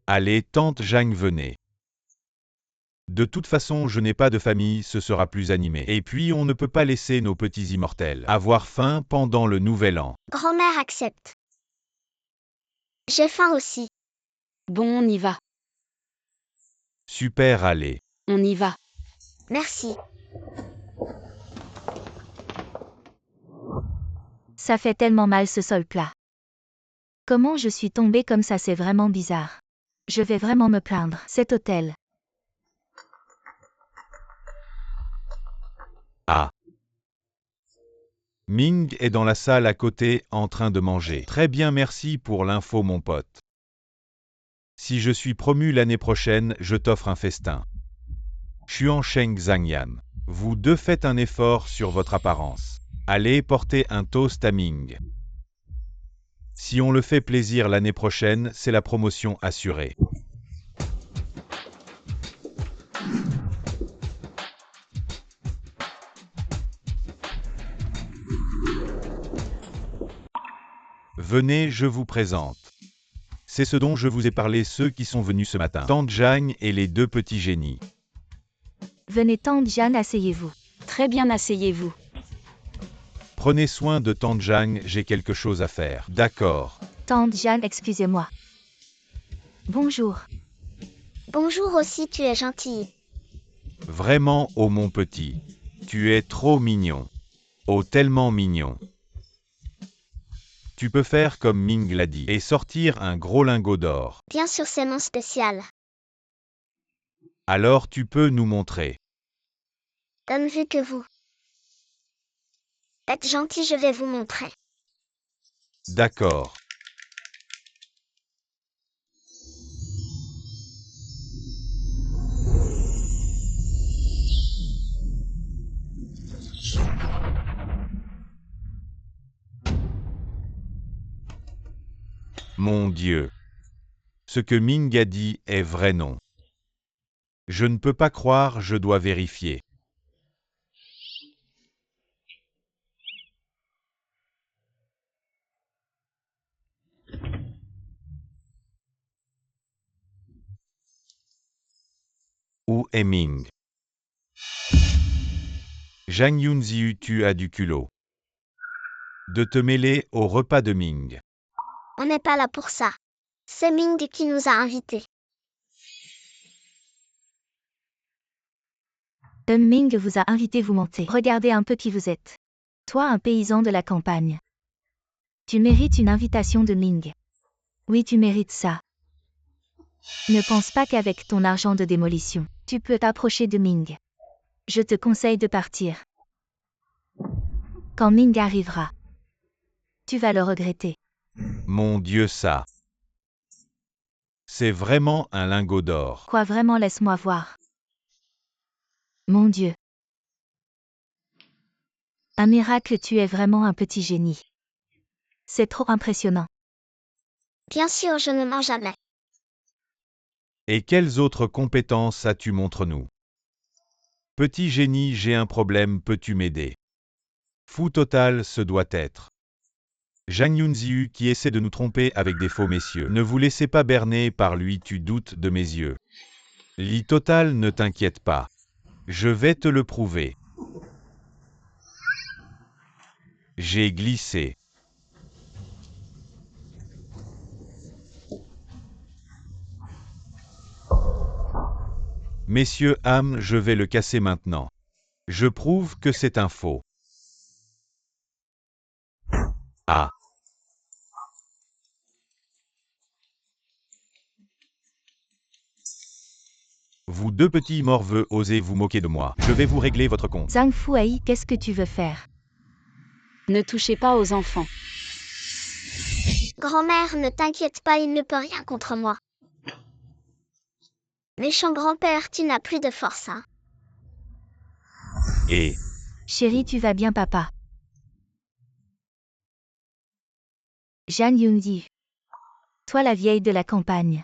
Allez, tante Jang, venez. De toute façon, je n'ai pas de famille, ce sera plus animé. Et puis, on ne peut pas laisser nos petits immortels avoir faim pendant le Nouvel An. Grand-mère accepte. J'ai faim aussi. Bon, on y va. Super, allez. On y va. Merci. Ça fait tellement mal ce sol plat. Comment je suis tombée comme ça, c'est vraiment bizarre. Je vais vraiment me plaindre. Cet hôtel. Ah. Ming est dans la salle à côté, en train de manger. Très bien, merci pour l'info, mon pote. Si je suis promu l'année prochaine, je t'offre un festin. Xuan Sheng Zhangyan. Vous deux faites un effort sur votre apparence. Allez porter un toast à Ming. Si on le fait plaisir l'année prochaine, c'est la promotion assurée. Venez, je vous présente. C'est ce dont je vous ai parlé, ceux qui sont venus ce matin. Tante Jang et les deux petits génies. Venez, tante Jeanne, asseyez-vous. Très bien, asseyez-vous. Prenez soin de tante Jang, j'ai quelque chose à faire. D'accord. Tante Jeanne, excusez-moi. Bonjour. Bonjour aussi, tu es gentille. Vraiment, oh mon petit. Tu es trop mignon. Oh, tellement mignon. Tu peux faire comme Ming l'a dit et sortir un gros lingot d'or. Bien sûr, c'est mon spécial. Alors tu peux nous montrer. Vu que vous êtes gentil, je vais vous montrer. D'accord. Mon Dieu. Ce que Ming a dit est vrai, non. Je ne peux pas croire, je dois vérifier. Où est Ming? Zhang Yunziu, tu as du culot. De te mêler au repas de Ming. On n'est pas là pour ça. C'est Ming qui nous a invités. Ming vous a invité, vous mentez. Regardez un peu qui vous êtes. Toi, un paysan de la campagne. Tu mérites une invitation de Ming. Oui, tu mérites ça. Ne pense pas qu'avec ton argent de démolition, tu peux t'approcher de Ming. Je te conseille de partir. Quand Ming arrivera, tu vas le regretter. Mon Dieu, ça. C'est vraiment un lingot d'or. Quoi, vraiment, laisse-moi voir. Mon Dieu. Un miracle, tu es vraiment un petit génie. C'est trop impressionnant. Bien sûr, je ne mens jamais. Et quelles autres compétences as-tu, montre-nous? Petit génie, j'ai un problème, peux-tu m'aider? Fou total, ce doit être. Zhang Yunziu qui essaie de nous tromper avec des faux messieurs. Ne vous laissez pas berner par lui, tu doutes de mes yeux. Li total, ne t'inquiète pas. Je vais te le prouver. J'ai glissé. Messieurs, âmes, je vais le casser maintenant. Je prouve que c'est un faux. Ah. Vous deux petits morveux osez vous moquer de moi. Je vais vous régler votre compte. Zhang Fuai, qu'est-ce que tu veux faire? Ne touchez pas aux enfants. Grand-mère, ne t'inquiète pas, il ne peut rien contre moi. Méchant grand-père, tu n'as plus de force, hein. Et Chérie, tu vas bien, papa? Zhang Yunji. Toi la vieille de la campagne.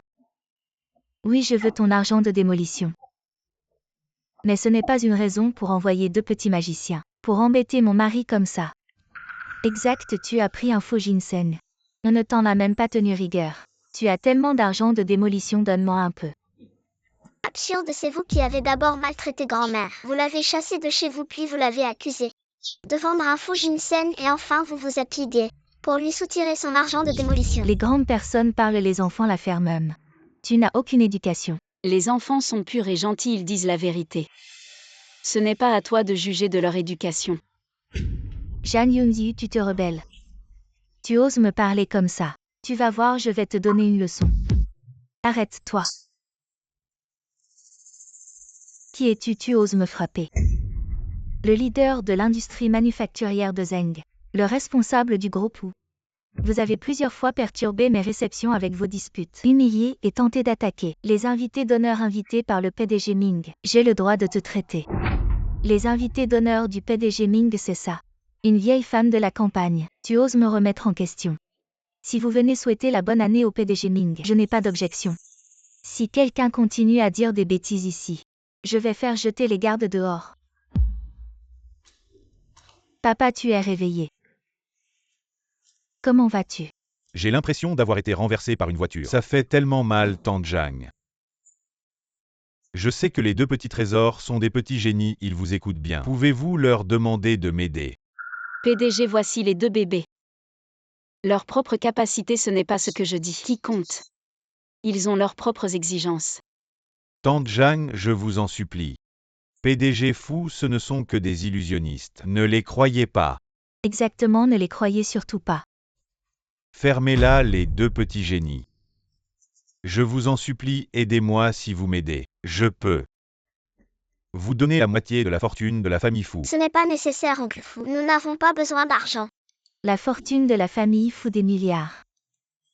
Oui, je veux ton argent de démolition. Mais ce n'est pas une raison pour envoyer deux petits magiciens. Pour embêter mon mari comme ça. Exact, tu as pris un faux ginseng. On ne t'en a même pas tenu rigueur. Tu as tellement d'argent de démolition, donne-moi un peu. Absurde, c'est vous qui avez d'abord maltraité grand-mère. Vous l'avez chassée de chez vous puis vous l'avez accusée de vendre un faux ginseng et enfin vous vous êtes lié pour lui soutirer son argent de démolition. Les grandes personnes parlent, les enfants la ferment. Tu n'as aucune éducation. Les enfants sont purs et gentils, ils disent la vérité. Ce n'est pas à toi de juger de leur éducation. Zhang Yunji, tu te rebelles. Tu oses me parler comme ça. Tu vas voir, je vais te donner une leçon. Arrête-toi. Qui es-tu? Tu oses me frapper. Le leader de l'industrie manufacturière de Zheng. Le responsable du groupe Wu. Vous avez plusieurs fois perturbé mes réceptions avec vos disputes, humilié et tenté d'attaquer les invités d'honneur invités par le PDG Ming. J'ai le droit de te traiter. Les invités d'honneur du PDG Ming, c'est ça. Une vieille femme de la campagne. Tu oses me remettre en question. Si vous venez souhaiter la bonne année au PDG Ming, je n'ai pas d'objection. Si quelqu'un continue à dire des bêtises ici, je vais faire jeter les gardes dehors. Papa, tu es réveillé. Comment vas-tu? j'ai l'impression d'avoir été renversé par une voiture. Ça fait tellement mal, tante Zhang. Je sais que les deux petits trésors sont des petits génies, ils vous écoutent bien. Pouvez-vous leur demander de m'aider? PDG, voici les deux bébés. Leur propre capacité, ce n'est pas ce que je dis qui compte. Ils ont leurs propres exigences. Tante Zhang, je vous en supplie. PDG fous, ce ne sont que des illusionnistes. Ne les croyez pas. Exactement, ne les croyez surtout pas. Fermez-la, les deux petits génies. Je vous en supplie, aidez-moi si vous m'aidez. Je peux vous donner la moitié de la fortune de la famille Fou. Ce n'est pas nécessaire, oncle Fou. Nous n'avons pas besoin d'argent. La fortune de la famille fout des milliards.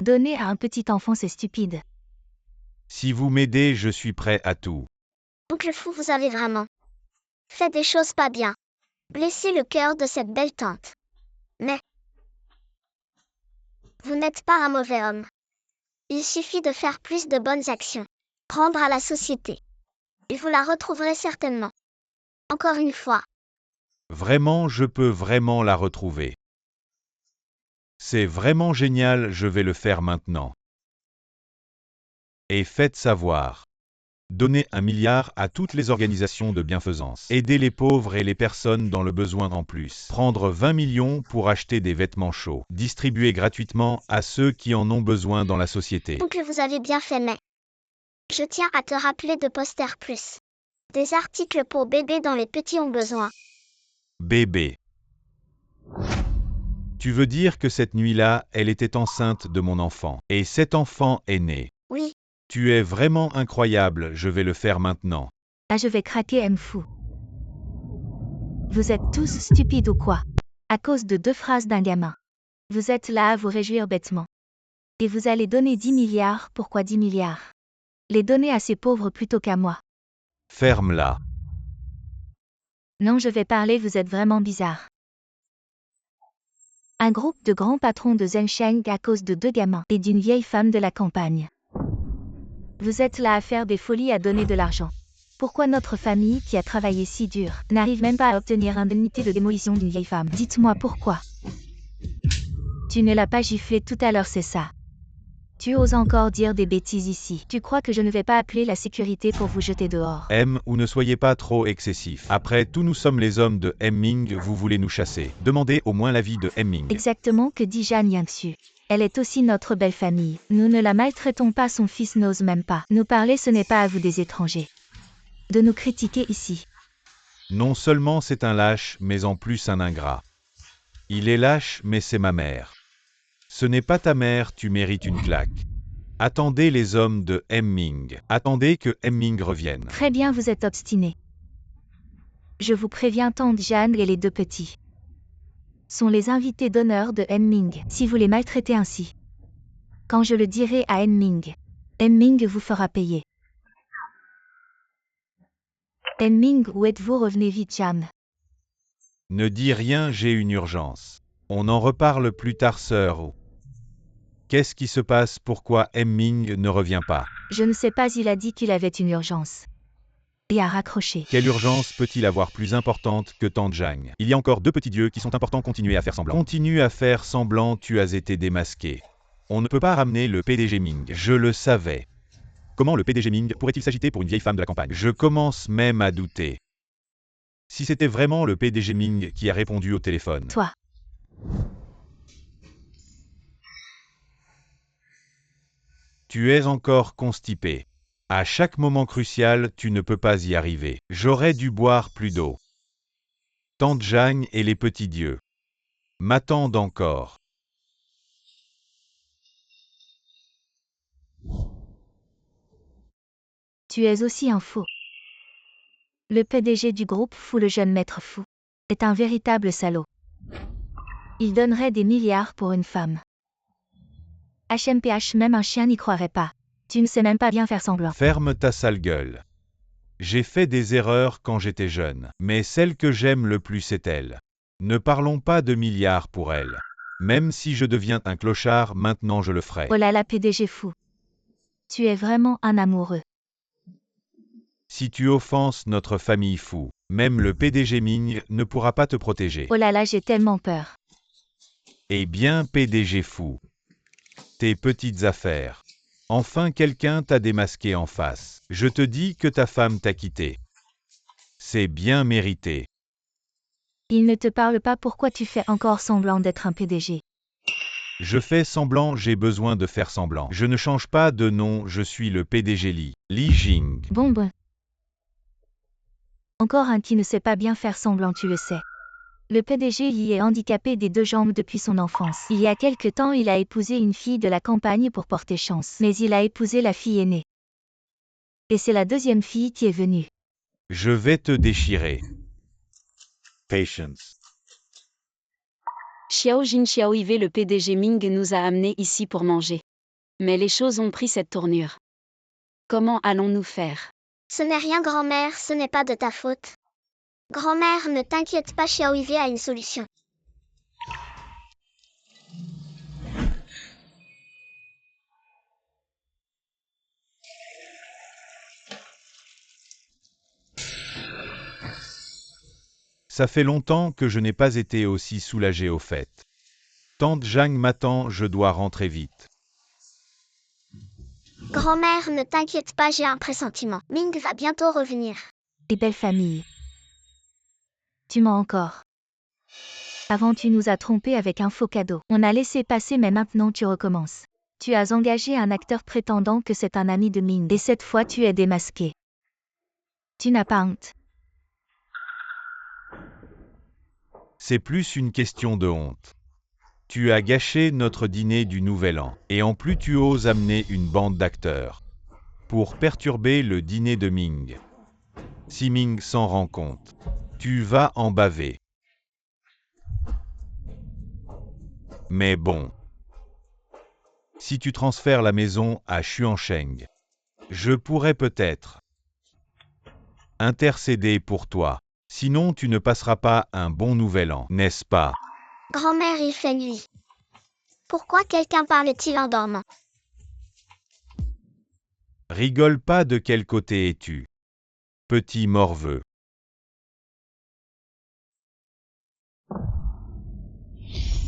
Donner à un petit enfant, c'est stupide. Si vous m'aidez, je suis prêt à tout. Oncle Fou, vous avez vraiment fait des choses pas bien. Blessé le cœur de cette belle tante. Mais vous n'êtes pas un mauvais homme. Il suffit de faire plus de bonnes actions. Rendre à la société. Et vous la retrouverez certainement. Encore une fois. Vraiment, je peux vraiment la retrouver. C'est vraiment génial, je vais le faire maintenant. Et faites savoir. Donnez 1 milliard à toutes les organisations de bienfaisance. Aidez les pauvres et les personnes dans le besoin en plus. Prendre 20 millions pour acheter des vêtements chauds. Distribuer gratuitement à ceux qui en ont besoin dans la société. Donc vous avez bien fait, mais je tiens à te rappeler de poster plus. Des articles pour bébés dont les petits ont besoin. Bébé. Tu veux dire que cette nuit-là, elle était enceinte de mon enfant. Et cet enfant est né. Oui, Tu es vraiment incroyable, je vais le faire maintenant. Ah, je vais craquer, M. Fou. Vous êtes tous stupides ou quoi? À cause de 2 phrases d'un gamin. Vous êtes là à vous réjouir bêtement. Et vous allez donner 10 milliards, pourquoi 10 milliards? Les donner à ces pauvres plutôt qu'à moi. Ferme-la. Non, je vais parler, vous êtes vraiment bizarre. Un groupe de grands patrons de Zhensheng à cause de 2 gamins et d'une vieille femme de la campagne. Vous êtes là à faire des folies, à donner de l'argent. Pourquoi notre famille, qui a travaillé si dur, n'arrive même pas à obtenir indemnité de démolition d'une vieille femme? Dites-moi pourquoi. Tu ne l'as pas giflé tout à l'heure, c'est ça. Tu oses encore dire des bêtises ici. Tu crois que je ne vais pas appeler la sécurité pour vous jeter dehors? Ou ne soyez pas trop excessif. Après tout, nous sommes les hommes de Ming, vous voulez nous chasser. Demandez au moins l'avis de Ming. Exactement, que dit Zhang Yangxu. Elle est aussi notre belle famille. Nous ne la maltraitons pas, son fils n'ose même pas nous parler, ce n'est pas à vous des étrangers de nous critiquer ici. Non seulement c'est un lâche, mais en plus un ingrat. Il est lâche, mais c'est ma mère. Ce n'est pas ta mère, tu mérites une claque. Attendez les hommes de Hemming. Attendez que Hemming revienne. Très bien, vous êtes obstinés. Je vous préviens, tante Jeanne et les deux petits sont les invités d'honneur de Hemming, si vous les maltraitez ainsi. Quand je le dirai à Hemming, Hemming vous fera payer. Hemming, où êtes-vous? Revenez vite, Jeanne. Ne dis rien, j'ai une urgence. On en reparle plus tard, sœur. Qu'est-ce qui se passe? Pourquoi Hemming ne revient pas? Je ne sais pas, il a dit qu'il avait une urgence. Et a raccroché. Quelle urgence peut-il avoir plus importante que tante Jeanne? Il y a encore deux petits dieux qui sont importants, continuez à faire semblant. Continue à faire semblant, tu as été démasqué. On ne peut pas ramener le PDG Ming. Je le savais. Comment le PDG Ming pourrait-il s'agiter pour une vieille femme de la campagne? Je commence même à douter. Si c'était vraiment le PDG Ming qui a répondu au téléphone. Toi. Tu es encore constipé. À chaque moment crucial, tu ne peux pas y arriver. J'aurais dû boire plus d'eau. Tante Jeanne et les petits dieux m'attendent encore. Tu es aussi un fou. Le PDG du groupe Fou, le jeune maître fou, est un véritable salaud. Il donnerait des milliards pour une femme. HMPH, même un chien n'y croirait pas. Tu ne sais même pas bien faire semblant. Ferme ta sale gueule. J'ai fait des erreurs quand j'étais jeune, mais celle que j'aime le plus c'est elle. Ne parlons pas de milliards pour elle. Même si je deviens un clochard, maintenant je le ferai. Oh là là, PDG fou. Tu es vraiment un amoureux. Si tu offenses notre famille fou, même le PDG Ming ne pourra pas te protéger. Oh là là, j'ai tellement peur. Eh bien, PDG fou. Tes petites affaires. Enfin quelqu'un t'a démasqué en face. Je te dis que ta femme t'a quitté. C'est bien mérité. Il ne te parle pas, pourquoi tu fais encore semblant d'être un PDG? Je fais semblant, j'ai besoin de faire semblant. Je ne change pas de nom, je suis le PDG Li Jing. Bon. Encore un qui ne sait pas bien faire semblant, tu le sais. Le PDG y est handicapé des deux jambes depuis son enfance. Il y a quelque temps, il a épousé une fille de la campagne pour porter chance. Mais il a épousé la fille aînée. Et c'est la deuxième fille qui est venue. Je vais te déchirer. Patience. Xiao Jin Xiaoive, le PDG Ming nous a amenés ici pour manger. Mais les choses ont pris cette tournure. Comment allons-nous faire? Ce n'est rien, grand-mère, ce n'est pas de ta faute. Grand-mère, ne t'inquiète pas, Xiaoive a une solution. Ça fait longtemps que je n'ai pas été aussi soulagé au fait. Tante Jeanne m'attend, je dois rentrer vite. Grand-mère, ne t'inquiète pas, j'ai un pressentiment. Ming va bientôt revenir. Et belle famille. Tu mens encore. Avant tu nous as trompés avec un faux cadeau. On a laissé passer, mais maintenant tu recommences. Tu as engagé un acteur prétendant que c'est un ami de Ming. Et cette fois tu es démasqué. Tu n'as pas honte. C'est plus une question de honte. Tu as gâché notre dîner du Nouvel An, et en plus tu oses amener une bande d'acteurs pour perturber le dîner de Ming. Si Ming s'en rend compte, tu vas en baver. Mais bon, si tu transfères la maison à Xuansheng, je pourrais peut-être intercéder pour toi. Sinon tu ne passeras pas un bon Nouvel An, n'est-ce pas? Grand-mère, il fait nuit. Pourquoi quelqu'un parle-t-il en dormant? Rigole pas, de quel côté es-tu, petit morveux?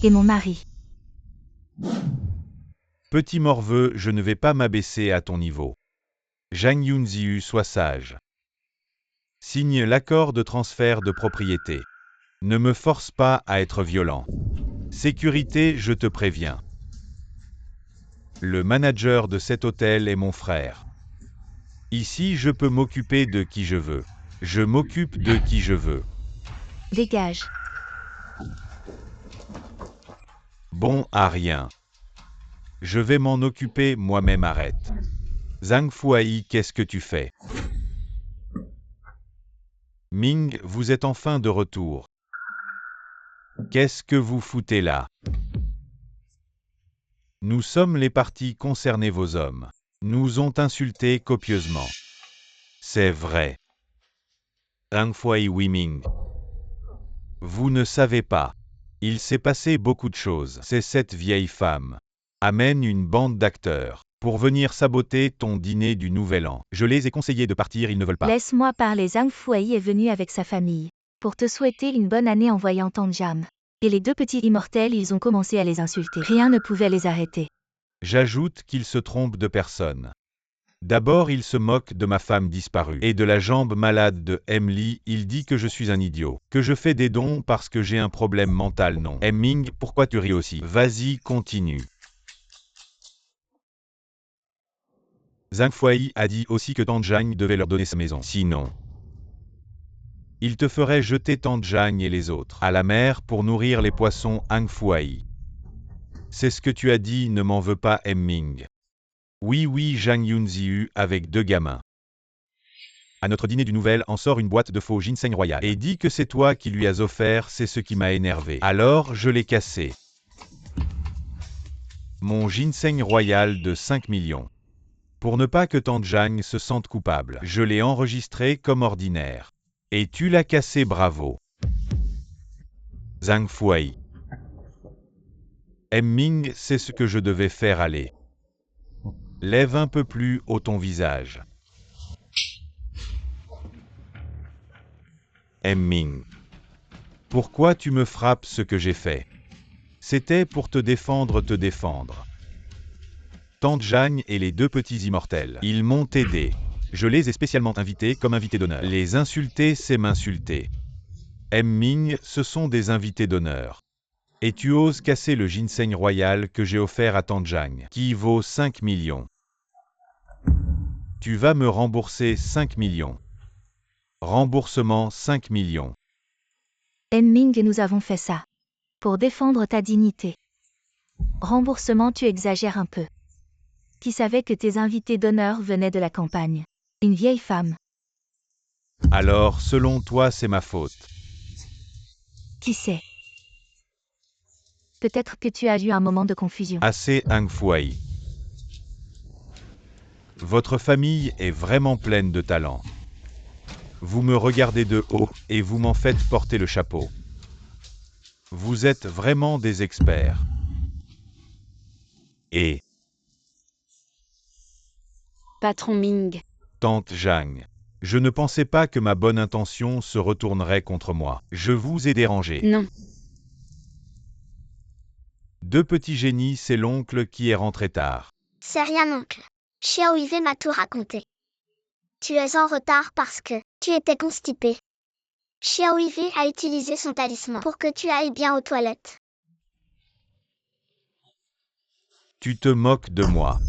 Et mon mari. Petit morveux, je ne vais pas m'abaisser à ton niveau. Zhang Yunziu, sois sage. Signe l'accord de transfert de propriété. Ne me force pas à être violent. Sécurité, je te préviens. Le manager de cet hôtel est mon frère. Ici, je peux m'occuper de qui je veux. Je m'occupe de qui je veux. Dégage. Bon à rien. Je vais m'en occuper moi-même, arrête. Zhang Fuai, qu'est-ce que tu fais? Ming, vous êtes enfin de retour. Qu'est-ce que vous foutez là? Nous sommes les parties concernées, vos hommes. Nous ont insultés copieusement. C'est vrai. Zhang Fuai, oui Ming. Vous ne savez pas. Il s'est passé beaucoup de choses. C'est cette vieille femme. Amène une bande d'acteurs pour venir saboter ton dîner du Nouvel An. Je les ai conseillés de partir, ils ne veulent pas. Laisse-moi parler. Zhang Fuai est venu avec sa famille pour te souhaiter une bonne année en voyant Tanjam. Et les deux petits immortels, ils ont commencé à les insulter. Rien ne pouvait les arrêter. J'ajoute qu'ils se trompent de personne. D'abord, il se moque de ma femme disparue et de la jambe malade de Emily. Il dit que je suis un idiot, que je fais des dons parce que j'ai un problème mental. Non. Ming, pourquoi tu ris aussi? Vas-y, continue. Zhang Fuai a dit aussi que Tanjang devait leur donner sa maison. Sinon, il te ferait jeter Tanjang et les autres à la mer pour nourrir les poissons. Zhang Fuai. C'est ce que tu as dit, ne m'en veux pas, Ming. Oui, Zhang Yunziu avec 2 gamins. À notre dîner du Nouvel An sort une boîte de faux ginseng royal et dit que c'est toi qui lui as offert, c'est ce qui m'a énervé. Alors je l'ai cassé. Mon ginseng royal de 5 millions. Pour ne pas que Tanjang se sente coupable, je l'ai enregistré comme ordinaire. Et tu l'as cassé, bravo. Zhang Fuai. Ming, c'est ce que je devais faire, aller. Lève un peu plus haut ton visage. Ming. Pourquoi tu me frappes? Ce que j'ai fait? C'était pour te défendre, Tanjang et les 2 petits immortels. Ils m'ont aidé. Je les ai spécialement invités comme invités d'honneur. Les insulter, c'est m'insulter. Ming, ce sont des invités d'honneur. Et tu oses casser le ginseng royal que j'ai offert à Tanjang, qui vaut 5 millions. Tu vas me rembourser 5 millions. Remboursement 5 millions. Ming, nous avons fait ça pour défendre ta dignité. Remboursement, tu exagères un peu. Qui savait que tes invités d'honneur venaient de la campagne? Une vieille femme. Alors, selon toi, c'est ma faute. Qui sait? Peut-être que tu as eu un moment de confusion. Assez, Zhang Fuai. Votre famille est vraiment pleine de talent. Vous me regardez de haut et vous m'en faites porter le chapeau. Vous êtes vraiment des experts. Et Patron Ming. Tante Zhang, je ne pensais pas que ma bonne intention se retournerait contre moi. Je vous ai dérangé. Non. 2 petits génies, c'est l'oncle qui est rentré tard. C'est rien, oncle. Xiao Yve m'a tout raconté. Tu es en retard parce que tu étais constipé. Xiao Yve a utilisé son talisman pour que tu ailles bien aux toilettes. Tu te moques de moi.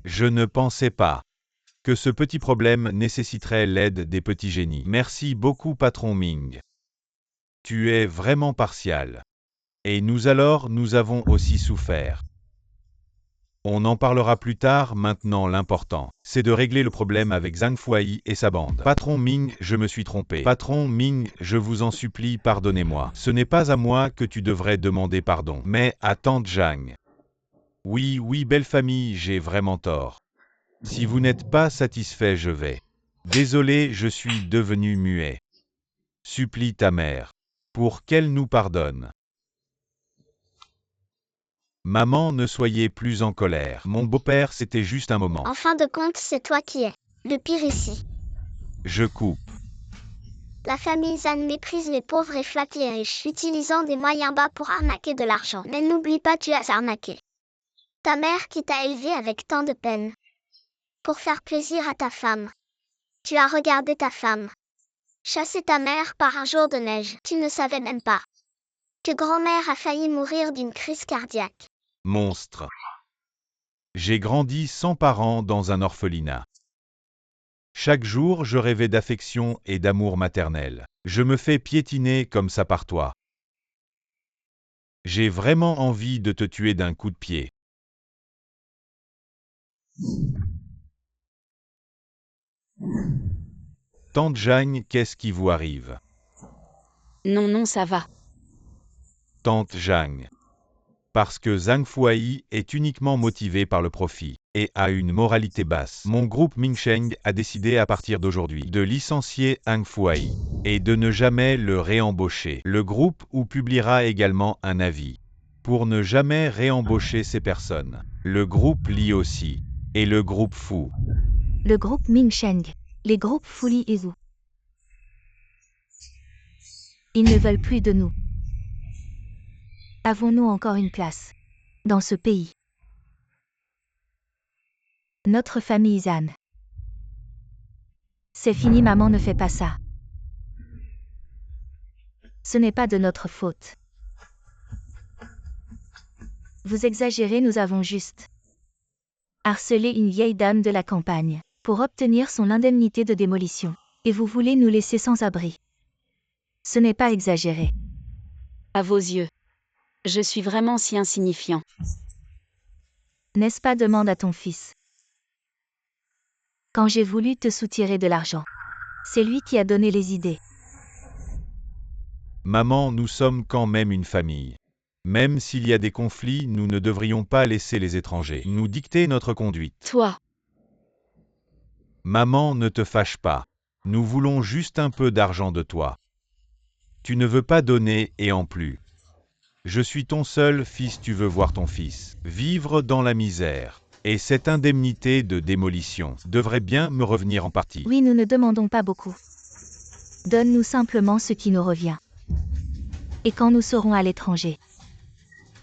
Je ne pensais pas que ce petit problème nécessiterait l'aide des petits génies. Merci beaucoup, patron Ming. Tu es vraiment partial. Et nous avons aussi souffert. On en parlera plus tard. Maintenant, l'important, c'est de régler le problème avec Zhang Fuai et sa bande. Patron Ming, je me suis trompé. Patron Ming, je vous en supplie, pardonnez-moi. Ce n'est pas à moi que tu devrais demander pardon, mais à Tante Zhang. Oui, belle famille, j'ai vraiment tort. Si vous n'êtes pas satisfait, je vais. Désolé, je suis devenu muet. Supplie ta mère pour qu'elle nous pardonne. Maman, ne soyez plus en colère. Mon beau-père, c'était juste un moment. En fin de compte, c'est toi qui es le pire ici. Je coupe. La famille Zhang méprise les pauvres et flatte les riches, utilisant des moyens bas pour arnaquer de l'argent. Mais n'oublie pas, tu as arnaqué ta mère qui t'a élevé avec tant de peine. Pour faire plaisir à ta femme, tu as regardé ta femme chasser ta mère par un jour de neige. Tu ne savais même pas que grand-mère a failli mourir d'une crise cardiaque. Monstre. J'ai grandi sans parents dans un orphelinat. Chaque jour, je rêvais d'affection et d'amour maternel. Je me fais piétiner comme ça par toi. J'ai vraiment envie de te tuer d'un coup de pied. Tante Jeanne, qu'est-ce qui vous arrive? Non, non, ça va. Tante Jeanne. Parce que Zhang Fuai est uniquement motivé par le profit et a une moralité basse. Mon groupe Mingsheng a décidé à partir d'aujourd'hui de licencier Zhang Fuai et de ne jamais le réembaucher. Le groupe publiera également un avis pour ne jamais réembaucher ces personnes. Le groupe Li aussi et le groupe Fu. Le groupe Mingsheng. Les groupes Fuli et Zhu. Ils ne veulent plus de nous. Avons-nous encore une place dans ce pays? Notre famille Zhan. C'est fini, maman, ne fais pas ça. Ce n'est pas de notre faute. Vous exagérez, nous avons juste harcelé une vieille dame de la campagne pour obtenir son indemnité de démolition. Et vous voulez nous laisser sans abri. Ce n'est pas exagéré. À vos yeux. Je suis vraiment si insignifiant. N'est-ce pas? Demande à ton fils. Quand j'ai voulu te soutirer de l'argent, c'est lui qui a donné les idées. Maman, nous sommes quand même une famille. Même s'il y a des conflits, nous ne devrions pas laisser les étrangers nous dicter notre conduite. Toi, Maman, ne te fâche pas. Nous voulons juste un peu d'argent de toi. Tu ne veux pas donner et en plus. Je suis ton seul fils, tu veux voir ton fils vivre dans la misère. Et cette indemnité de démolition devrait bien me revenir en partie. Oui, nous ne demandons pas beaucoup. Donne-nous simplement ce qui nous revient. Et quand nous serons à l'étranger,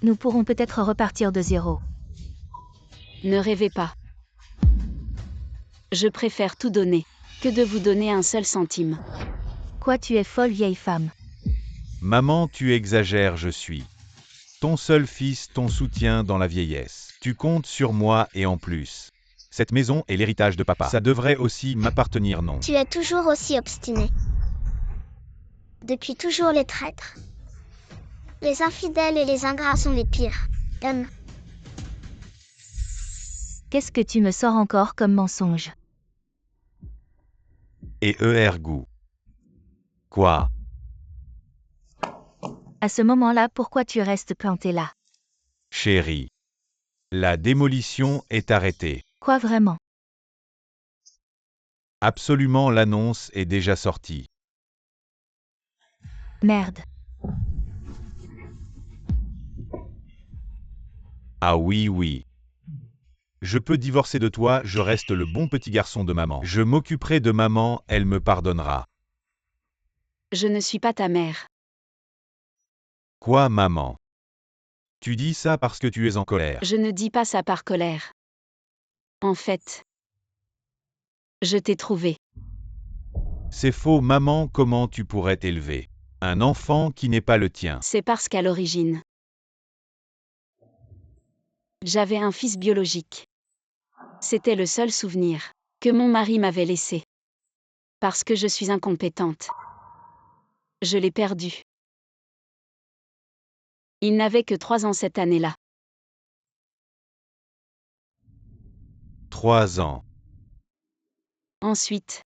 nous pourrons peut-être repartir de zéro. ne rêvez pas. Je préfère tout donner que de vous donner un seul centime. Quoi, tu es folle, vieille femme? Maman, tu exagères, je suis ton seul fils, ton soutien dans la vieillesse. Tu comptes sur moi et en plus. Cette maison est l'héritage de papa. Ça devrait aussi m'appartenir, non? Tu es toujours aussi obstiné. Depuis toujours les traîtres. Les infidèles et les ingrats sont les pires. Qu'est-ce que tu me sors encore comme mensonge? Et ergo. Quoi? À ce moment-là, pourquoi tu restes planté là? Chérie. La démolition est arrêtée. Quoi vraiment? Absolument, l'annonce est déjà sortie. Merde. Ah oui, oui. Je peux divorcer de toi, je reste le bon petit garçon de maman. Je m'occuperai de maman, elle me pardonnera. Je ne suis pas ta mère. Quoi, maman? Tu dis ça parce que tu es en colère. Je ne dis pas ça par colère. En fait, je t'ai trouvé. C'est faux, maman, comment tu pourrais élever un enfant qui n'est pas le tien? C'est parce qu'à l'origine, j'avais un fils biologique. C'était le seul souvenir que mon mari m'avait laissé. Parce que je suis incompétente. Je l'ai perdu. Il n'avait que 3 ans cette année-là. 3 ans. Ensuite,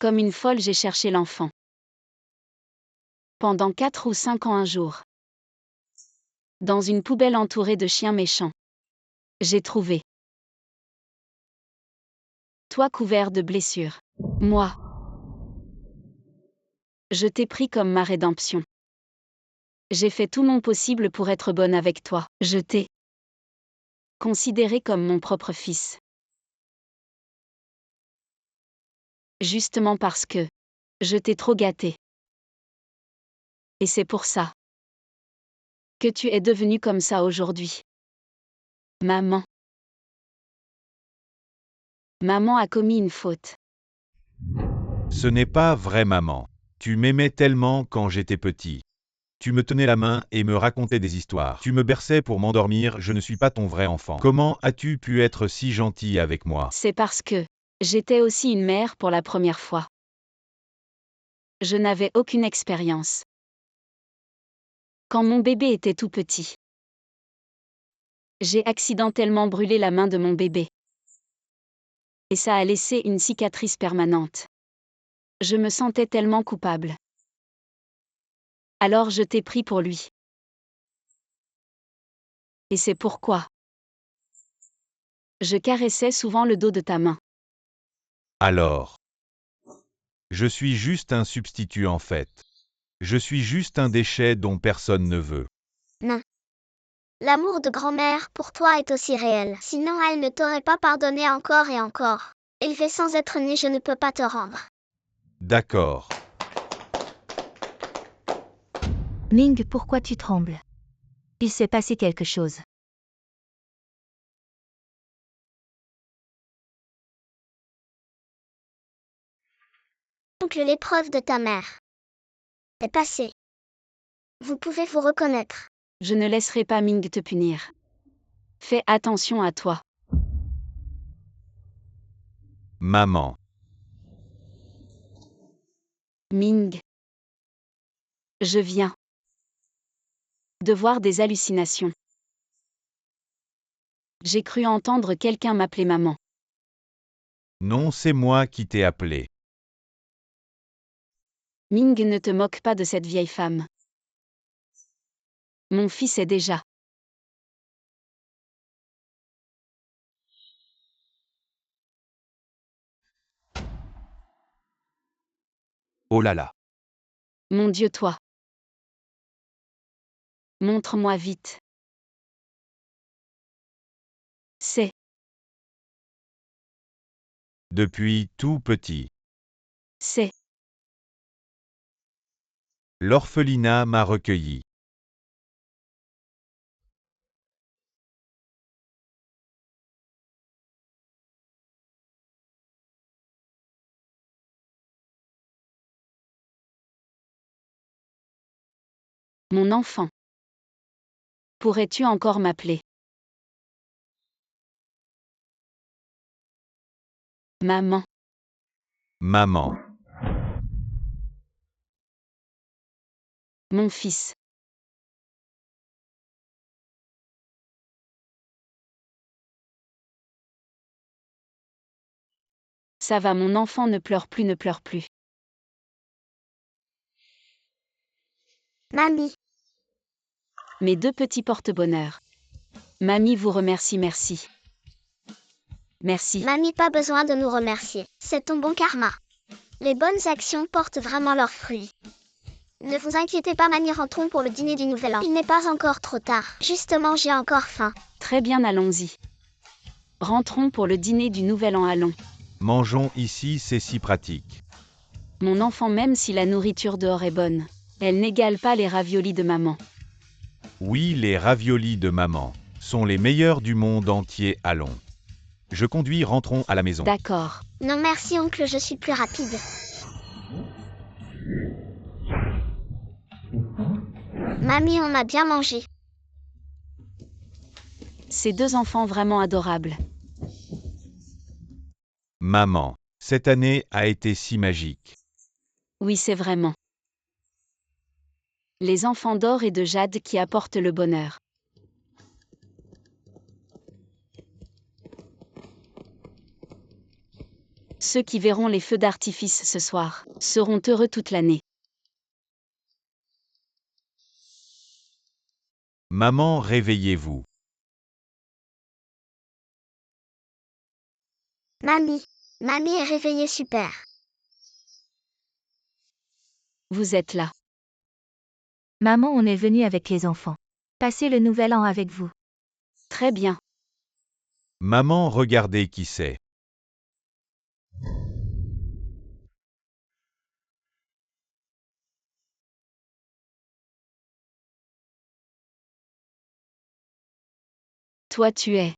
comme une folle, j'ai cherché l'enfant. Pendant 4 ou 5 ans un jour. Dans une poubelle entourée de chiens méchants. J'ai trouvé. Toi couvert de blessures. Moi. Je t'ai pris comme ma rédemption. J'ai fait tout mon possible pour être bonne avec toi. Je t'ai considéré comme mon propre fils. Justement parce que je t'ai trop gâté. Et c'est pour ça que tu es devenue comme ça aujourd'hui. Maman. Maman a commis une faute. Ce n'est pas vrai, maman. Tu m'aimais tellement quand j'étais petit. Tu me tenais la main et me racontais des histoires. Tu me berçais pour m'endormir, je ne suis pas ton vrai enfant. Comment as-tu pu être si gentil avec moi? C'est parce que j'étais aussi une mère pour la première fois. Je n'avais aucune expérience. Quand mon bébé était tout petit. J'ai accidentellement brûlé la main de mon bébé. Et ça a laissé une cicatrice permanente. Je me sentais tellement coupable. Alors je t'ai pris pour lui. Et c'est pourquoi je caressais souvent le dos de ta main. Alors. Je suis juste un substitut en fait. Je suis juste un déchet dont personne ne veut. Non. L'amour de grand-mère pour toi est aussi réel. Sinon elle ne t'aurait pas pardonné encore et encore. Élevé sans être né, je ne peux pas te rendre. D'accord. Ming, pourquoi tu trembles? Il s'est passé quelque chose. Donc l'épreuve de ta mère est passée. Vous pouvez vous reconnaître. Je ne laisserai pas Ming te punir. Fais attention à toi. Maman. Ming. Je viens de voir des hallucinations. J'ai cru entendre quelqu'un m'appeler maman. Non, c'est moi qui t'ai appelé. Ming, ne te moque pas de cette vieille femme. Mon fils est déjà. Oh là là. Mon Dieu, toi. Montre-moi vite. C'est. Depuis tout petit. C'est. L'orphelinat m'a recueilli. Mon enfant. Pourrais-tu encore m'appeler maman? Maman. Mon fils. Ça va, mon enfant, ne pleure plus, ne pleure plus. Mamie. Mes deux petits porte-bonheur. Mamie vous remercie, merci. Merci. Mamie, pas besoin de nous remercier. C'est ton bon karma. Les bonnes actions portent vraiment leurs fruits. Ne vous inquiétez pas, Mamie, rentrons pour le dîner du Nouvel An. Il n'est pas encore trop tard. Justement, j'ai encore faim. Très bien, allons-y. Rentrons pour le dîner du Nouvel An, allons. Mangeons ici, c'est si pratique. Mon enfant, même si la nourriture dehors est bonne, elle n'égale pas les raviolis de maman. Oui, les raviolis de maman sont les meilleurs du monde entier, allons. Je conduis, rentrons à la maison. D'accord. Non merci, oncle, je suis plus rapide. Mamie, on a bien mangé. Ces deux enfants vraiment adorables. Maman, cette année a été si magique. Oui, c'est vraiment. Les enfants d'or et de jade qui apportent le bonheur. Ceux qui verront les feux d'artifice ce soir seront heureux toute l'année. Maman, réveillez-vous. Mamie. Mamie est réveillée, super. Vous êtes là. Maman, on est venu avec les enfants. Passez le Nouvel An avec vous. Très bien. Maman, regardez qui c'est. Toi tu es.